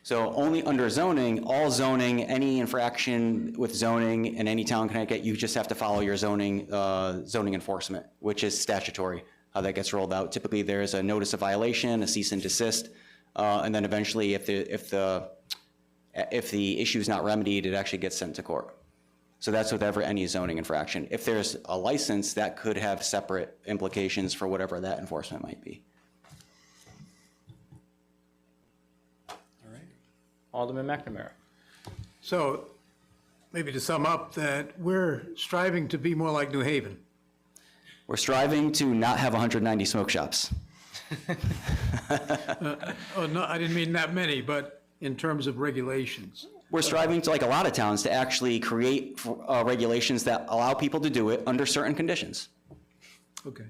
So only under zoning, all zoning, any infraction with zoning in any town in Connecticut, you just have to follow your zoning enforcement, which is statutory. How that gets rolled out. Typically, there's a notice of violation, a cease and desist, and then eventually, if the issue is not remedied, it actually gets sent to court. So that's with any zoning infraction. If there's a license, that could have separate implications for whatever that enforcement might be. All right. Alderman McNamara. So maybe to sum up, that we're striving to be more like New Haven. We're striving to not have 190 smoke shops. Oh, no, I didn't mean that many, but in terms of regulations. We're striving to, like a lot of towns, to actually create regulations that allow people to do it under certain conditions. Okay.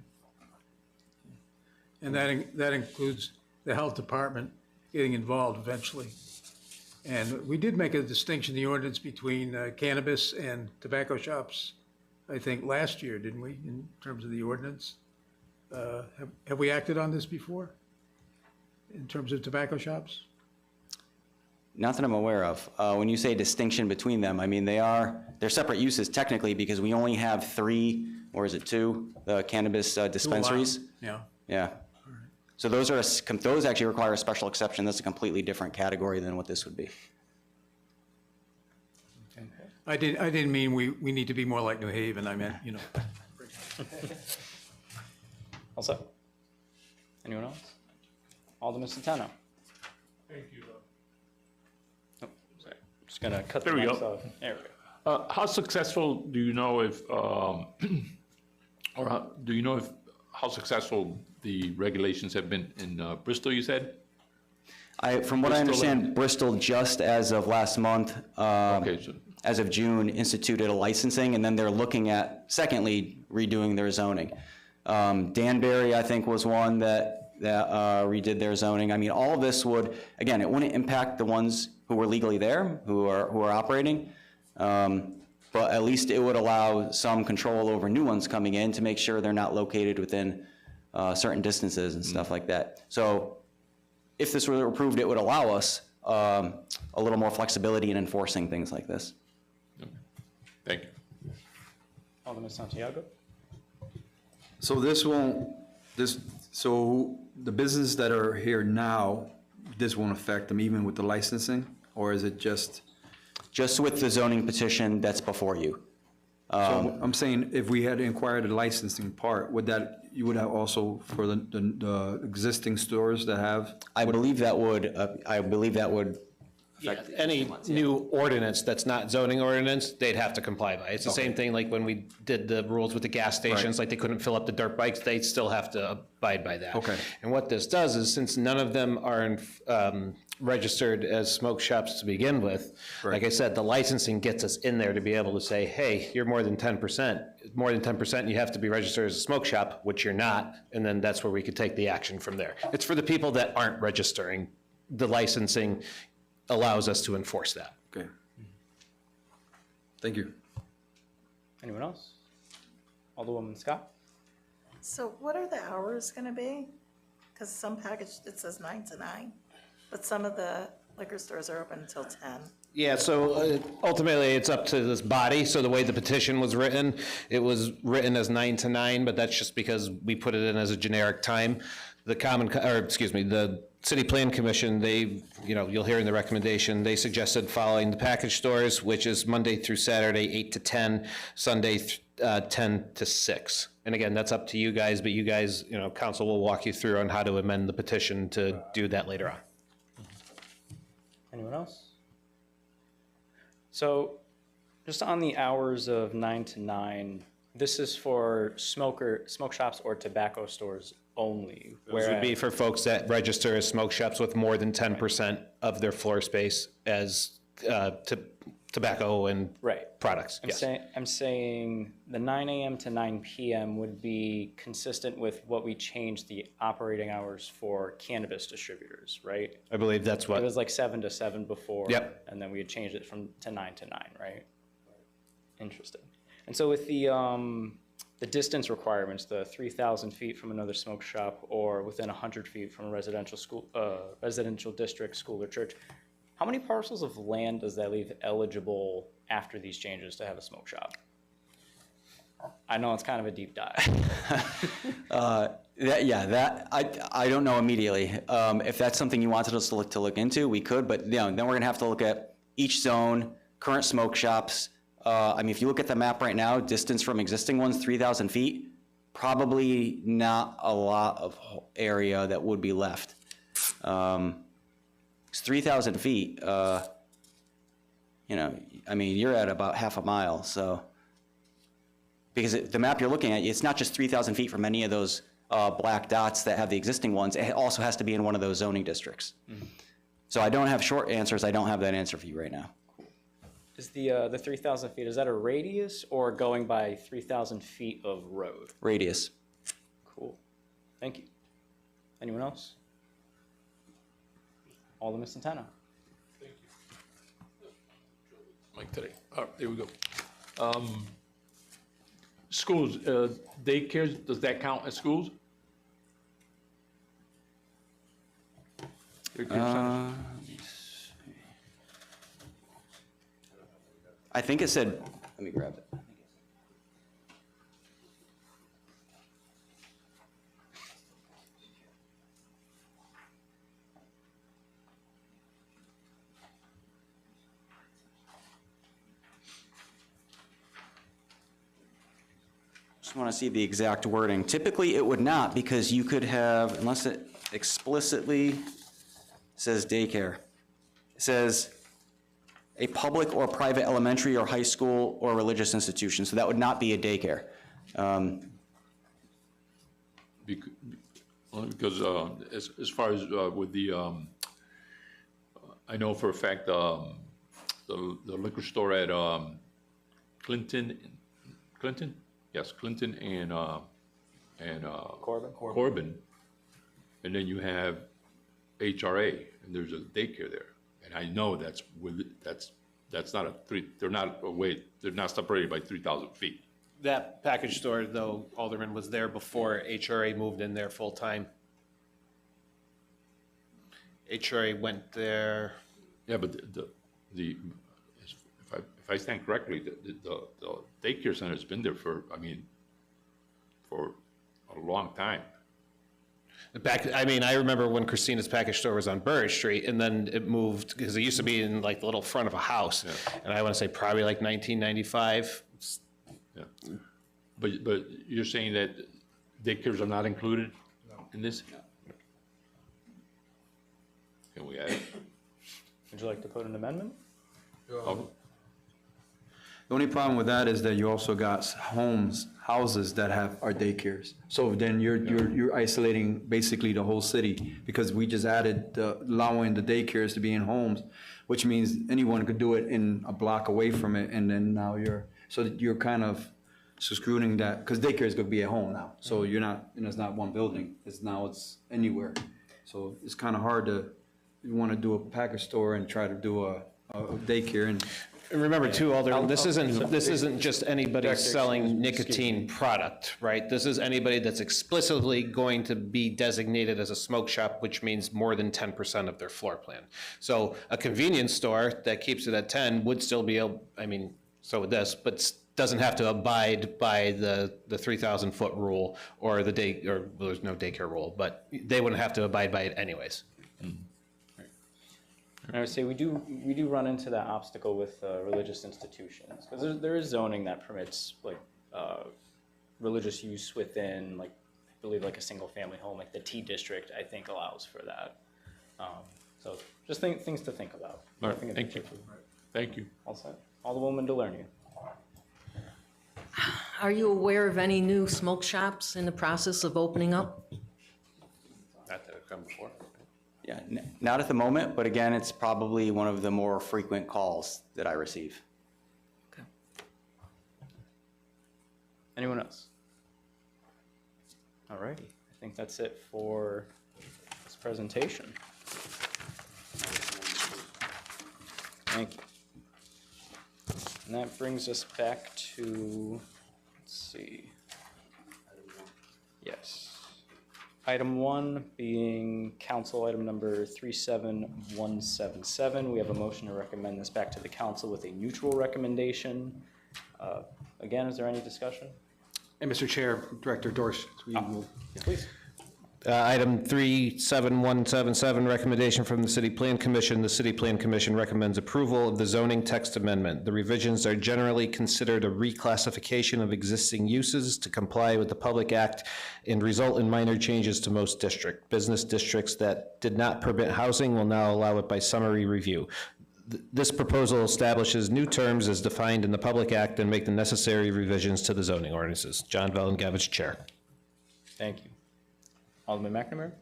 And that includes the health department getting involved eventually. And we did make a distinction in the ordinance between cannabis and tobacco shops, I think, last year, didn't we, in terms of the ordinance? Have we acted on this before, in terms of tobacco shops? Not that I'm aware of. When you say distinction between them, I mean, they're separate uses technically because we only have 3, or is it 2, cannabis dispensaries. Yeah. Yeah. So those actually require a special exception. That's a completely different category than what this would be. I didn't mean we need to be more like New Haven. I meant, All set. Anyone else? Alderman Centeno. Thank you. Oh, sorry. Just gonna cut the There we mics go. off. There we go. How successful do you know if Or do you know how successful the regulations have been in Bristol, you said? From what I Bristol understand, Bristol, just as of last month, Okay, so, as of June, instituted a licensing, and then they're looking at, secondly, redoing their zoning. Danbury, I think, was one that redid their zoning. I mean, all of this would, again, it wouldn't impact the ones who were legally there, who are operating, but at least it would allow some control over new ones coming in to make sure they're not located within certain distances and stuff like that. So if this were approved, it would allow us a little more flexibility in enforcing things like this. thank you. Alderman Santiago? So so the businesses that are here now, this won't affect them even with the licensing? Or is it just? Just with the zoning petition that's before you. So I'm saying if we had inquired the licensing part, you would have also for the existing stores that have? I believe that would, yeah, any new ordinance that's not zoning ordinance, they'd have to comply by. It's the same thing like when we did the rules with the gas stations, like they couldn't fill up the dirt bikes, they'd still have to abide by that. Okay. And what this does is, since none of them are registered as smoke shops to begin with, like I said, the licensing gets us in there to be able to say, hey, you're more than 10%. More than 10%, you have to be registered as a smoke shop, which you're not, and then that's where we could take the action from there. It's for the people that aren't registering. The licensing allows us to enforce that. Okay. Thank you. Anyone else? Alderwoman Scott? So what are the hours gonna be? Because some package, it says 9 to 9, but some of the liquor stores are open until 10. Yeah, so ultimately, it's up to this body. So the way the petition was written, it was written as 9 to 9, but that's just because we put it in as a generic time. The City Plan Commission, you'll hear in the recommendation, they suggested following the package stores, which is Monday through Saturday, 8 to 10, Sunday, 10 to 6. And again, that's up to you guys, but you guys, council will walk you through on how to amend the petition to do that later on. Anyone else? So, just on the hours of 9 to 9, this is for smoke shops or tobacco stores only. Those would be for folks that register as smoke shops with more than 10% of their floor space as tobacco and products. I'm saying the 9 a.m. to 9 p.m. would be consistent with what we changed the operating hours for cannabis distributors, right? I believe that's what. It was like 7 to 7 before. Yep. And then we had changed it to 9 to 9, right? Interesting. And so with the distance requirements, the 3,000 feet from another smoke shop or within 100 feet from a residential district, school, or church, how many parcels of land does that leave eligible after these changes to have a smoke shop? I know it's kind of a deep dive. I don't know immediately. If that's something you wanted us to look into, we could, but then we're gonna have to look at each zone, current smoke shops. If you look at the map right now, distance from existing ones, 3,000 feet, probably not a lot of area that would be left. 3,000 feet, you're at about half a mile, so. Because the map you're looking at, it's not just 3,000 feet from any of those black dots that have the existing ones, it also has to be in one of those zoning districts. Mm-hmm. So I don't have short answers, I don't have that answer for you right now. Is the 3,000 feet, is that a radius or going by 3,000 feet of road? Radius. Cool. Thank you. Anyone else? Alderman Santana. Thank you. Mike today. All right, there we go. Schools, daycares, does that count as schools? I think it said, let me grab it. Just want to see the exact wording. Typically, it would not, because you could have, unless it explicitly says daycare. It says a public or private elementary or high school or religious institution. So that would not be a daycare. only because as far as with the, I know for a fact, the liquor store at Clinton? Yes, Clinton and Corbin. And then you have HRA, and there's a daycare there. And I know that's not they're not separated by 3,000 feet. That package store, though, Alderman, was there before HRA moved in there full-time. HRA went there. Yeah, but if I stand correctly, the daycare center's been there for a long time. I remember when Christina's package store was on Burridge Street, and then it moved, because it used to be in like the little front of a house. Yeah. And I want to say probably like 1995. Yeah. But you're saying that daycares are not included in this? No. Can we add it? Would you like to put an amendment? Oh. The only problem with that is that you also got houses that are daycares. So then you're isolating basically the whole city, because we just added allowing the daycares to be in homes, which means anyone could do it in a block away from it, and then now you're kind of screwing that, because daycare is going to be at home now. So you're not, it's not one building. It's anywhere. So it's kind of hard you want to do a package store and try to do a daycare. And remember too, Alderman, this isn't just anybody selling nicotine product, right? This is anybody that's explicitly going to be designated as a smoke shop, which means more than 10% of their floor plan. So a convenience store that keeps it at 10 would still be able, so would this, but doesn't have to abide by the 3,000 foot rule or there's no daycare rule, but they wouldn't have to abide by it anyways. I would say we do run into that obstacle with religious institutions, because there is zoning that permits like religious use within, like, I believe like a single family home, like the T district I think allows for that. So just things to think about. All right, thank you. Thank you. All set. Alderwoman DeLernia. Are you aware of any new smoke shops in the process of opening up? Not that have come before. Yeah, not at the moment, but again, it's probably one of the more frequent calls that I receive. Okay. Anyone else? All righty. I think that's it for this presentation. Thank you. And that brings us back to, let's see. Yes. Item 1 being council item number 37177. We have a motion to recommend this back to the council with a neutral recommendation. Again, is there any discussion? And Mr. Chair, Director Dorsch, Please. Item 37177, recommendation from the City Plan Commission. The City Plan Commission recommends approval of the zoning text amendment. The revisions are generally considered a reclassification of existing uses to comply with the Public Act and result in minor changes to most districts. Business districts that did not permit housing will now allow it by summary review. This proposal establishes new terms as defined in the Public Act and make the necessary revisions to the zoning ordinances. John Valengavich, Chair. Thank you. Alderman McNamara?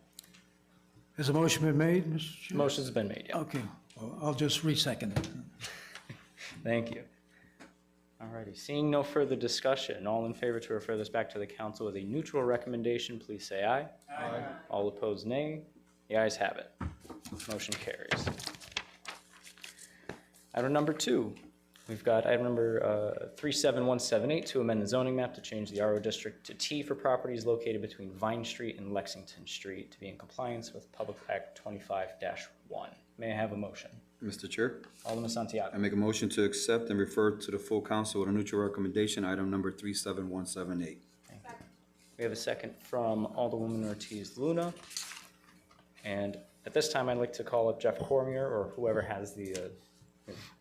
Has a motion been made, Mr. Chair? Motion's been made, yeah. Okay, well, I'll just re-second it. Thank you. All righty, seeing no further discussion, all in favor to refer this back to the council with a neutral recommendation, please say aye. Aye. All opposed, nay. The ayes have it. Motion carries. Item number 2, we've got item number 37178 to amend the zoning map to change the RO district to T for properties located between Vine Street and Lexington Street to be in compliance with Public Act 25-1. May I have a motion? Mr. Chair, Alderman Santiago. I make a motion to accept and refer to the full council with a neutral recommendation, item number 37178. Thank you. We have a second from Alderwoman Ortiz Luna. And at this time, I'd like to call up Jeff Cormier or whoever has the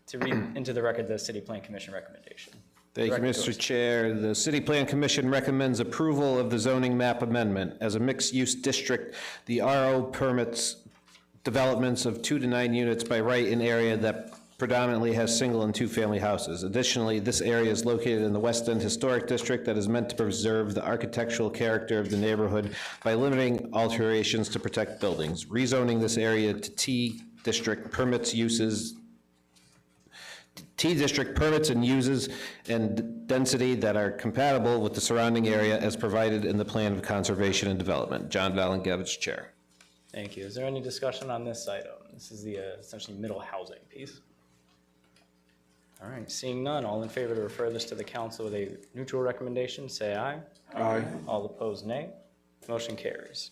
to read into the record the City Plan Commission recommendation. Thank you, Mr. Chair. The City Plan Commission recommends approval of the zoning map amendment. As a mixed-use district, the RO permits developments of 2 to 9 units by right in area that predominantly has single and two-family houses. Additionally, this area is located in the West End Historic District that is meant to preserve the architectural character of the neighborhood by limiting alterations to protect buildings. Rezoning this area to T District permits and uses and density that are compatible with the surrounding area as provided in the Plan of Conservation and Development. John Valengevich, Chair. Thank you. Is there any discussion on this item? This is the essentially middle housing piece. All right, seeing none, all in favor to refer this to the council with a neutral recommendation, say aye. Aye. All opposed, nay. Motion carries.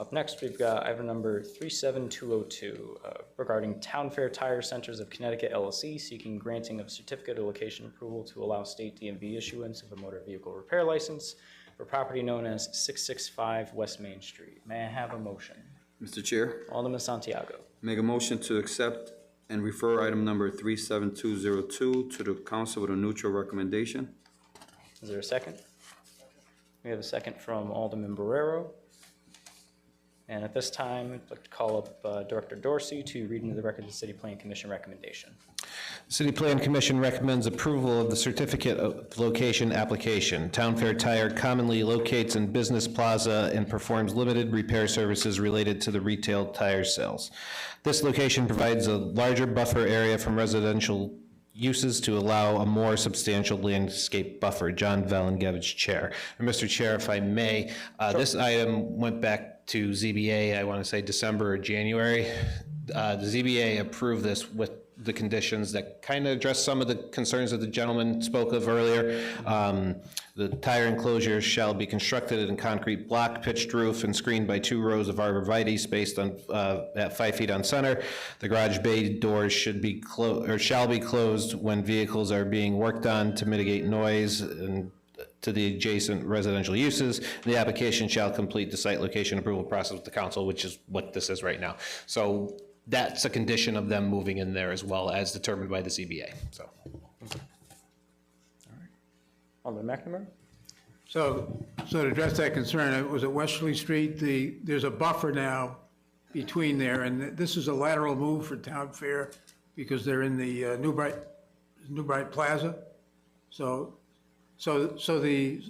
Up next, we've got item number 37202 regarding Town Fair Tire Centers of Connecticut LLC seeking granting of certificate of location approval to allow state DMV issuance of a motor vehicle repair license for property known as 665 West Main Street. May I have a motion? Mr. Chair, Alderman Santiago. make a motion to accept and refer item number 37202 to the council with a neutral recommendation. Is there a second? We have a second from Alderman Barrero. And at this time, I'd like to call up Director Dorsey to read into the record the City Plan Commission recommendation. The City Plan Commission recommends approval of the certificate of location application. Town Fair Tire commonly locates in Business Plaza and performs limited repair services related to the retail tire sales. This location provides a larger buffer area from residential uses to allow a more substantial landscape buffer. John Valengevich, Chair. And Mr. Chair, if I may, this item went back to ZBA, I want to say December or January. The ZBA approved this with the conditions that kind of address some of the concerns that the gentleman spoke of earlier. The tire enclosures shall be constructed in concrete block, pitched roof, and screened by 2 rows of arborvitae spaced on at 5 feet on center. The garage bay doors should be shall be closed when vehicles are being worked on to mitigate noise and to the adjacent residential uses. The application shall complete the site location approval process with the council, which is what this is right now. So that's a condition of them moving in there as well as determined by the ZBA. So. Alderman McNamara? So to address that concern, it was at Westerly Street, there's a buffer now between there, and this is a lateral move for Town Fair because they're in the New Bright Plaza. So the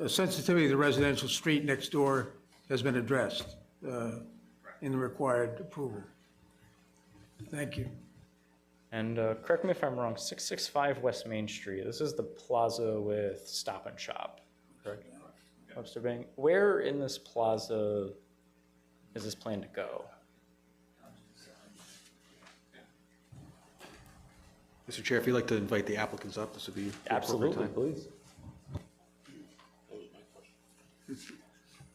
sensitivity of the residential street next door has been addressed in the required approval. Thank you. And correct me if I'm wrong, 665 West Main Street, this is the plaza with Stop and Shop, correct? Webster Bank. Where in this plaza is this planned to go? Mr. Chair, if you'd like to invite the applicants up, this would be the appropriate Absolutely, time. please.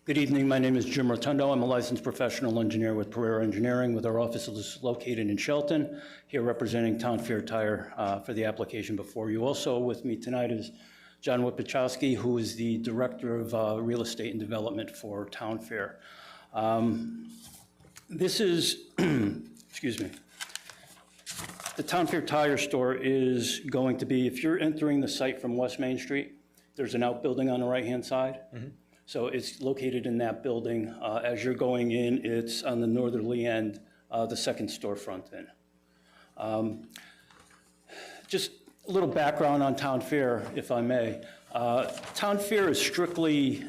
Good evening. My name is Jim Rotundo. I'm a licensed professional engineer with Pereira Engineering, with our office is located in Shelton, here representing Town Fair Tire for the application before you. Also with me tonight is John Wipachowski, who is the Director of Real Estate and Development for Town Fair. This is, excuse me, the Town Fair Tire store is going to be, if you're entering the site from West Main Street, there's an outbuilding on the right-hand side. Mm-hmm. So it's located in that building. As you're going in, it's on the northerly end, the second storefront in. Just a little background on Town Fair, if I may. Town Fair is strictly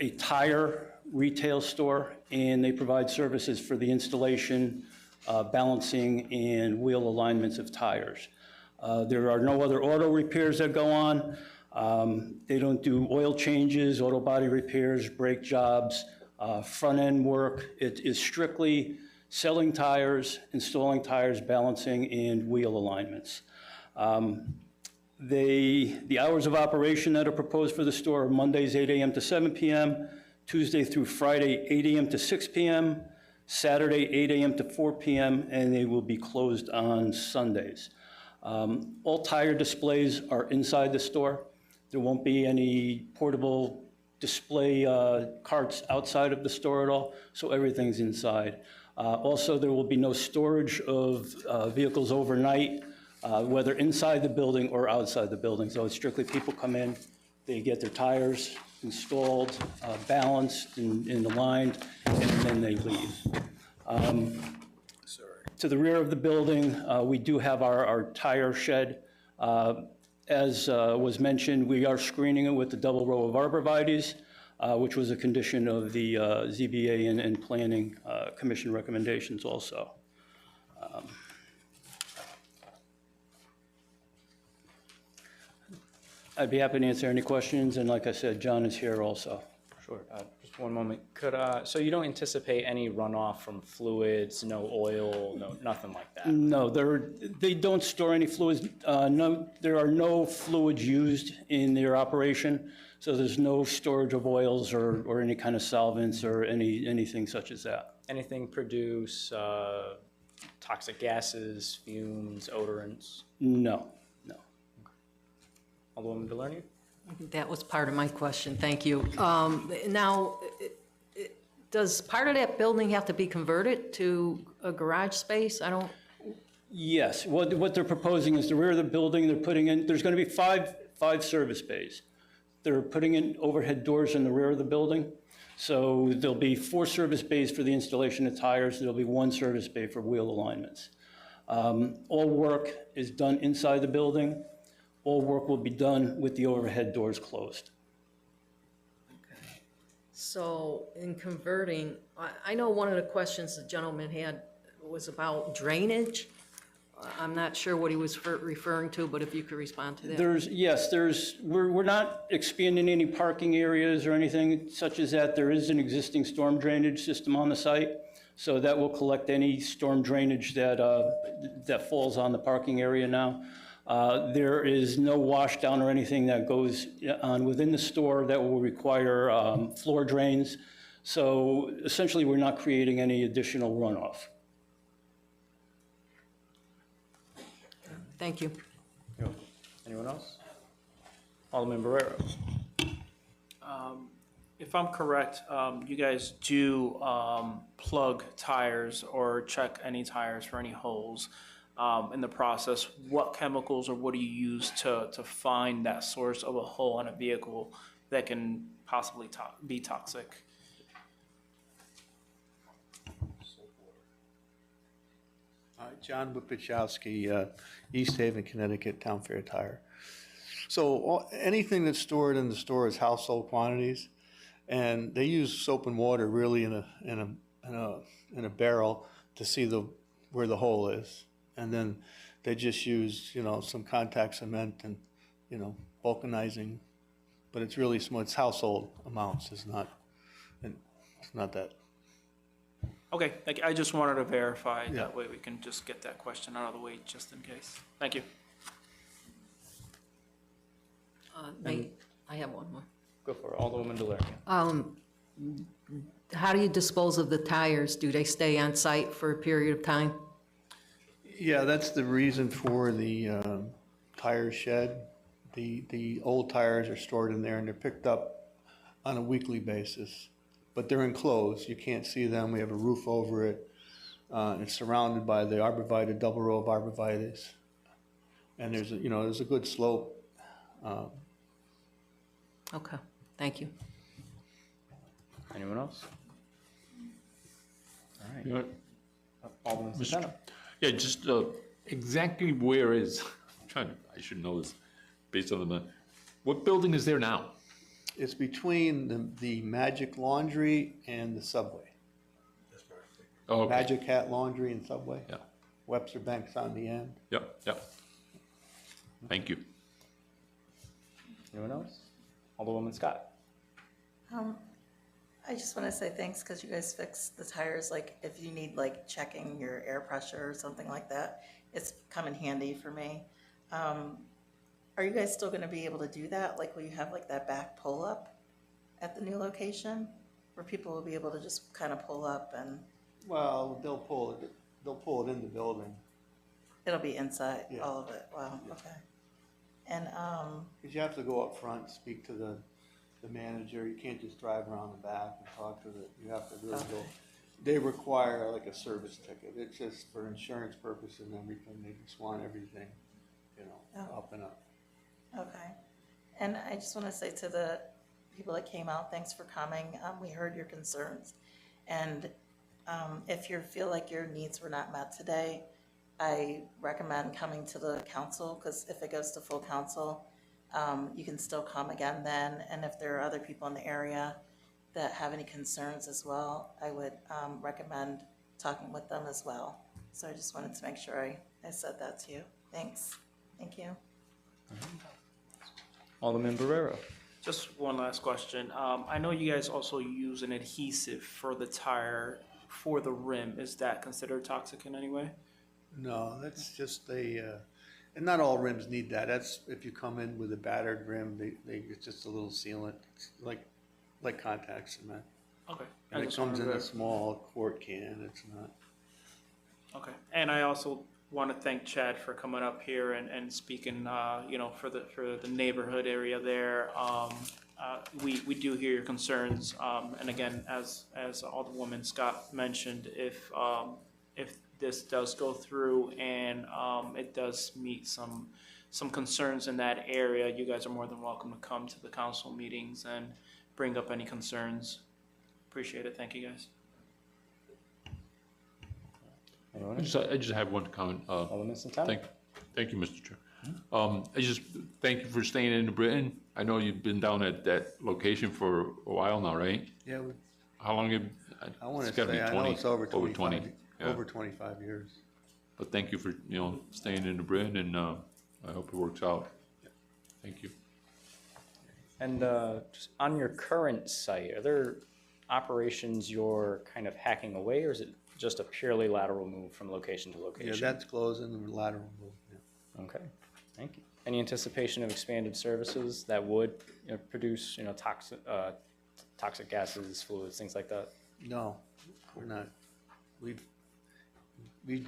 a tire retail store, and they provide services for the installation, balancing, and wheel alignments of tires. There are no other auto repairs that go on. They don't do oil changes, auto body repairs, brake jobs, front-end work. It is strictly selling tires, installing tires, balancing, and wheel alignments. The hours of operation that are proposed for the store are Mondays 8 a.m. to 7 p.m., Tuesday through Friday 8 a.m. to 6 p.m., Saturday 8 a.m. to 4 p.m., and they will be closed on Sundays. All tire displays are inside the store. There won't be any portable display carts outside of the store at all, so everything's inside. Also, there will be no storage of vehicles overnight, whether inside the building or outside the building. So it's strictly people come in, they get their tires installed, balanced and aligned, and then they leave. To the rear of the building, we do have our tire shed. As was mentioned, we are screening it with the double row of arborvitaes, which was a condition of the ZBA and Planning Commission recommendations also. I'd be happy to answer any questions, and like I said, John is here also. Sure. Just one moment. So you don't anticipate any runoff from fluids, no oil, nothing like that? No, they don't store any fluids. No, there are no fluids used in their operation, so there's no storage of oils or any kind of solvents or anything such as that. Anything produce toxic gases, fumes, odorants? No, no. Alderwoman Delarnier? That was part of my question, thank you. Now, does part of that building have to be converted to a garage space? I don't, Yes, what they're proposing is the rear of the building, they're putting in, there's going to be five service bays. They're putting in overhead doors in the rear of the building. So there'll be 4 service bays for the installation of tires. There'll be 1 service bay for wheel alignments. All work is done inside the building. All work will be done with the overhead doors closed. so in converting, I know one of the questions the gentleman had was about drainage. I'm not sure what he was referring to, but if you could respond to that. We're not expanding any parking areas or anything such as that. There is an existing storm drainage system on the site, so that will collect any storm drainage that falls on the parking area now. There is no wash down or anything that goes on within the store that will require floor drains. So essentially, we're not creating any additional runoff. Thank you. Anyone else? Alderman Barrero? If I'm correct, you guys do plug tires or check any tires for any holes. In the process, what chemicals or what do you use to find that source of a hole on a vehicle that can possibly be toxic? John Wipachowski, East Haven, Connecticut, Town Fair Tire. So anything that's stored in the store is household quantities, and they use soap and water really in a barrel to see where the hole is, and then they just use some contact cement and vulcanizing, but it's really small. It's household amounts. It's not that. Okay, I just wanted to verify. That way we can just get that question out of the way just in case. Thank you. I have one more. Go for it, Alderwoman Delarnier. How do you dispose of the tires? Do they stay on site for a period of time? Yeah, that's the reason for the tire shed. The old tires are stored in there and they're picked up on a weekly basis, but they're enclosed. You can't see them. We have a roof over it. It's surrounded by the arborvitae, double row of arborvitaes, and there's a good slope. Okay, thank you. Anyone else? All right. You know, Alderman Centeno. Yeah, just exactly where is, I should know this based on the map. What building is there now? It's between the Magic Laundry and the Subway. Oh, okay. Magic Hat Laundry and Subway. Yeah. Webster Bank's on the end. Yep. Thank you. Anyone else? Alderwoman Scott. I just want to say thanks because you guys fixed the tires. Like if you need like checking your air pressure or something like that, it's come in handy for me. Are you guys still going to be able to do that? Like will you have like that back pull up at the new location where people will be able to just kind of pull up and? Well, they'll pull it in the building. It'll be inside, Yeah. all of it. Wow. Yeah. Okay. And Because you have to go up front, speak to the manager. You can't just drive around the back and talk to you have to really go. They require like a service ticket. It's just for insurance purposes and everything. They just want everything, up and up. okay. And I just want to say to the people that came out, thanks for coming. We heard your concerns. And If you feel like your needs were not met today, I recommend coming to the council, because if it goes to full council, you can still come again then. And if there are other people in the area that have any concerns as well, I would recommend talking with them as well. So I just wanted to make sure I said that to you. Thanks. Thank you. Alderman Barrero. Just one last question. I know you guys also use an adhesive for the tire for the rim. Is that considered toxic in any way? No, that's just and not all rims need that. That's if you come in with a battered rim, it's just a little sealant, it's like contact cement. Okay. And it comes in a small quart can, it's not. Okay. And I also want to thank Chad for coming up here and speaking, for the neighborhood area there. We do hear your concerns, and again, as Alderwoman Scott mentioned, if this does go through and it does meet some concerns in that area, you guys are more than welcome to come to the council meetings and bring up any concerns. Appreciate it. Thank you, guys. I just have one comment. Alderman Santana. Thank you, Mr. Chair. I just thank you for staying in Britain. I know you've been down at that location for a while now, right? Yeah. How long have? I want It's to gotta be say, I 20, know it's over 25, 20, yeah. over 25 years. But thank you for, staying in Britain, and I hope it works out. Thank you. And just on your current site, are there operations you're kind of hacking away, or is it just a purely lateral move from location to location? Yeah, that's closing and lateral move, yeah. Okay, thank you. Any anticipation of expanded services that would produce, toxic gases, fluids, things like that? No, we're not. We've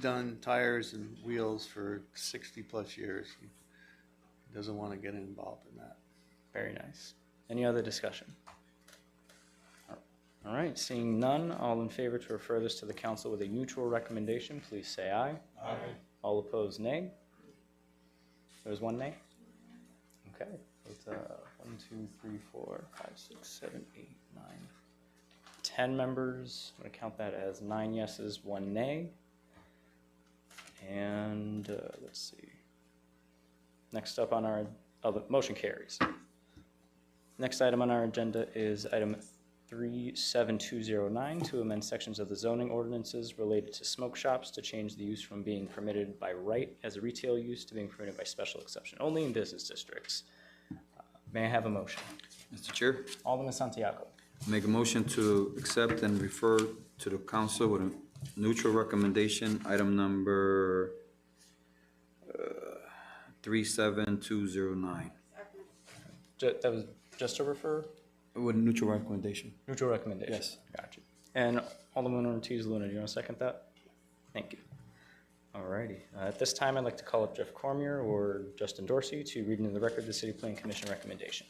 done tires and wheels for 60+ years. He doesn't want to get involved in that. Very nice. Any other discussion? All right, seeing none, all in favor to refer this to the council with a neutral recommendation, please say aye. Aye. All opposed, nay. There's one nay? Okay, with 1, 2, 3, 4, 5, 6, 7, 8, 9, 10 members. I'm gonna count that as 9 yeses, 1 nay. And let's see. Next up on our, the motion carries. Next item on our agenda is item 37209 to amend sections of the zoning ordinances related to smoke shops to change the use from being permitted by right as a retail use to being permitted by special exception only in business districts. May I have a motion? Mr. Chair, Alderman Santiago. make a motion to accept and refer to the council with a neutral recommendation, item number 37209. That was just a refer? With a neutral recommendation. Neutral recommendation? Yes. Gotcha. And Alderman Ortiz Luna, do you want to second that? Thank you. All righty. At this time, I'd like to call up Jeff Cormier or Justin Dorsey to read into the record the City Plan Commission recommendation.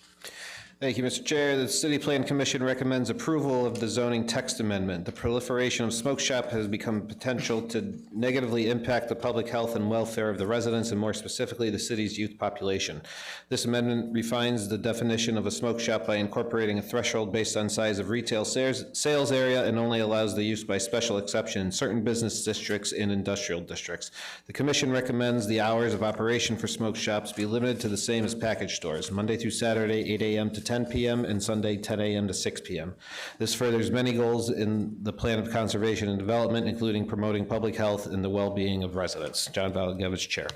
Thank you, Mr. Chair. The City Plan Commission recommends approval of the zoning text amendment. The proliferation of smoke shop has become potential to negatively impact the public health and welfare of the residents, and more specifically, the city's youth population. This amendment refines the definition of a smoke shop by incorporating a threshold based on size of retail sales area and only allows the use by special exception in certain business districts and industrial districts. The Commission recommends the hours of operation for smoke shops be limited to the same as package stores, Monday through Saturday, 8 a.m. to 10 p.m. and Sunday 10 a.m. to 6 p.m. This furthers many goals in the Plan of Conservation and Development, including promoting public health and the well-being of residents. John Valagevich, Chair.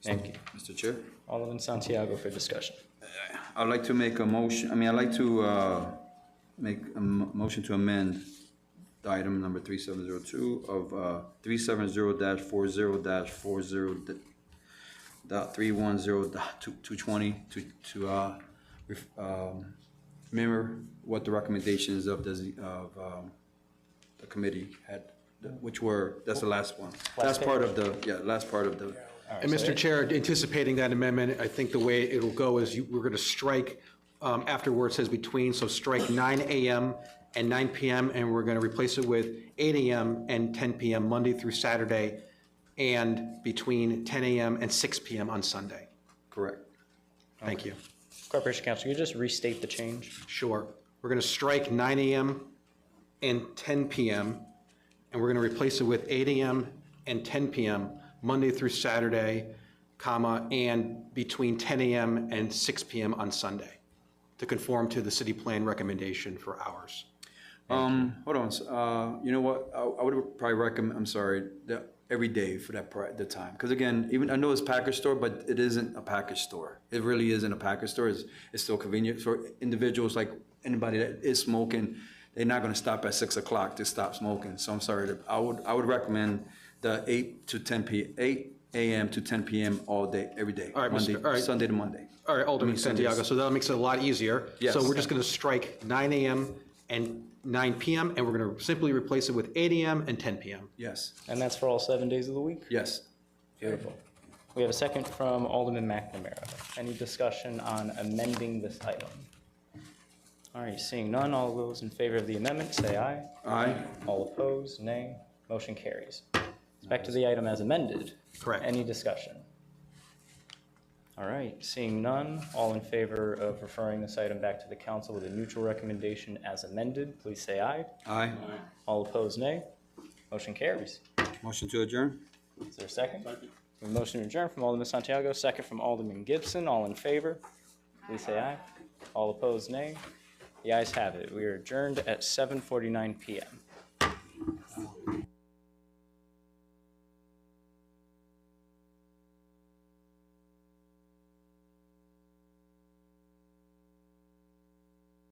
Thank you. Mr. Chair? Alderman Santiago for discussion. I'd like to make a motion, I'd like to make a motion to amend the item number 3702 of 370-40.40.310.220 to remember what the recommendations of the committee had, which were, that's the last one. Last part of the, last part of the. And Mr. Chair, anticipating that amendment, I think the way it'll go is we're going to strike after where it says between, so strike 9 a.m. and 9 p.m., and we're going to replace it with 8 a.m. and 10 p.m. Monday through Saturday, and between 10 a.m. and 6 p.m. on Sunday. Correct. Thank you. Corporation Counsel, can you just restate the change? Sure. We're going to strike 9 a.m. and 10 p.m., and we're going to replace it with 8 AM and 10 PM, Monday through Saturday, comma, and between 10 AM and 6 PM on Sunday, to conform to the city plan recommendation for hours. Hold on, you know what, I would probably recommend, I'm sorry, every day for the time. Because again, even, I know it's a package store, but it isn't a package store. It really isn't a package store. It's still convenient for individuals, like anybody that is smoking. They're not gonna stop at 6 o'clock to stop smoking. So I'm sorry, I would recommend the 8 AM to 10 PM all day, every day. All right, Monday, all right. Sunday to Monday. All right, Alderman Sundays. Santiago, so that makes it a lot easier. Yes. So we're just going to strike 9 AM and 9 PM, and we're going to simply replace it with 8 AM and 10 PM. Yes, And that's for all 7 days of the week? yes. Beautiful. We have a second from Alderman McNamara. Any discussion on amending this item? All right, seeing none, all those in favor of the amendment, say aye. Aye. All opposed, nay. Motion carries. Back to the item as amended. Correct. Any discussion? All right, seeing none, all in favor of referring this item back to the council with a neutral recommendation as amended, please say aye. Aye. All opposed, nay. Motion carries. Motion to adjourn? Is there a second? A motion to adjourn from Alderman Santiago, second from Alderman Gibson. All in favor, please say aye. All opposed, nay. The ayes have it. We are adjourned at 7:49 PM.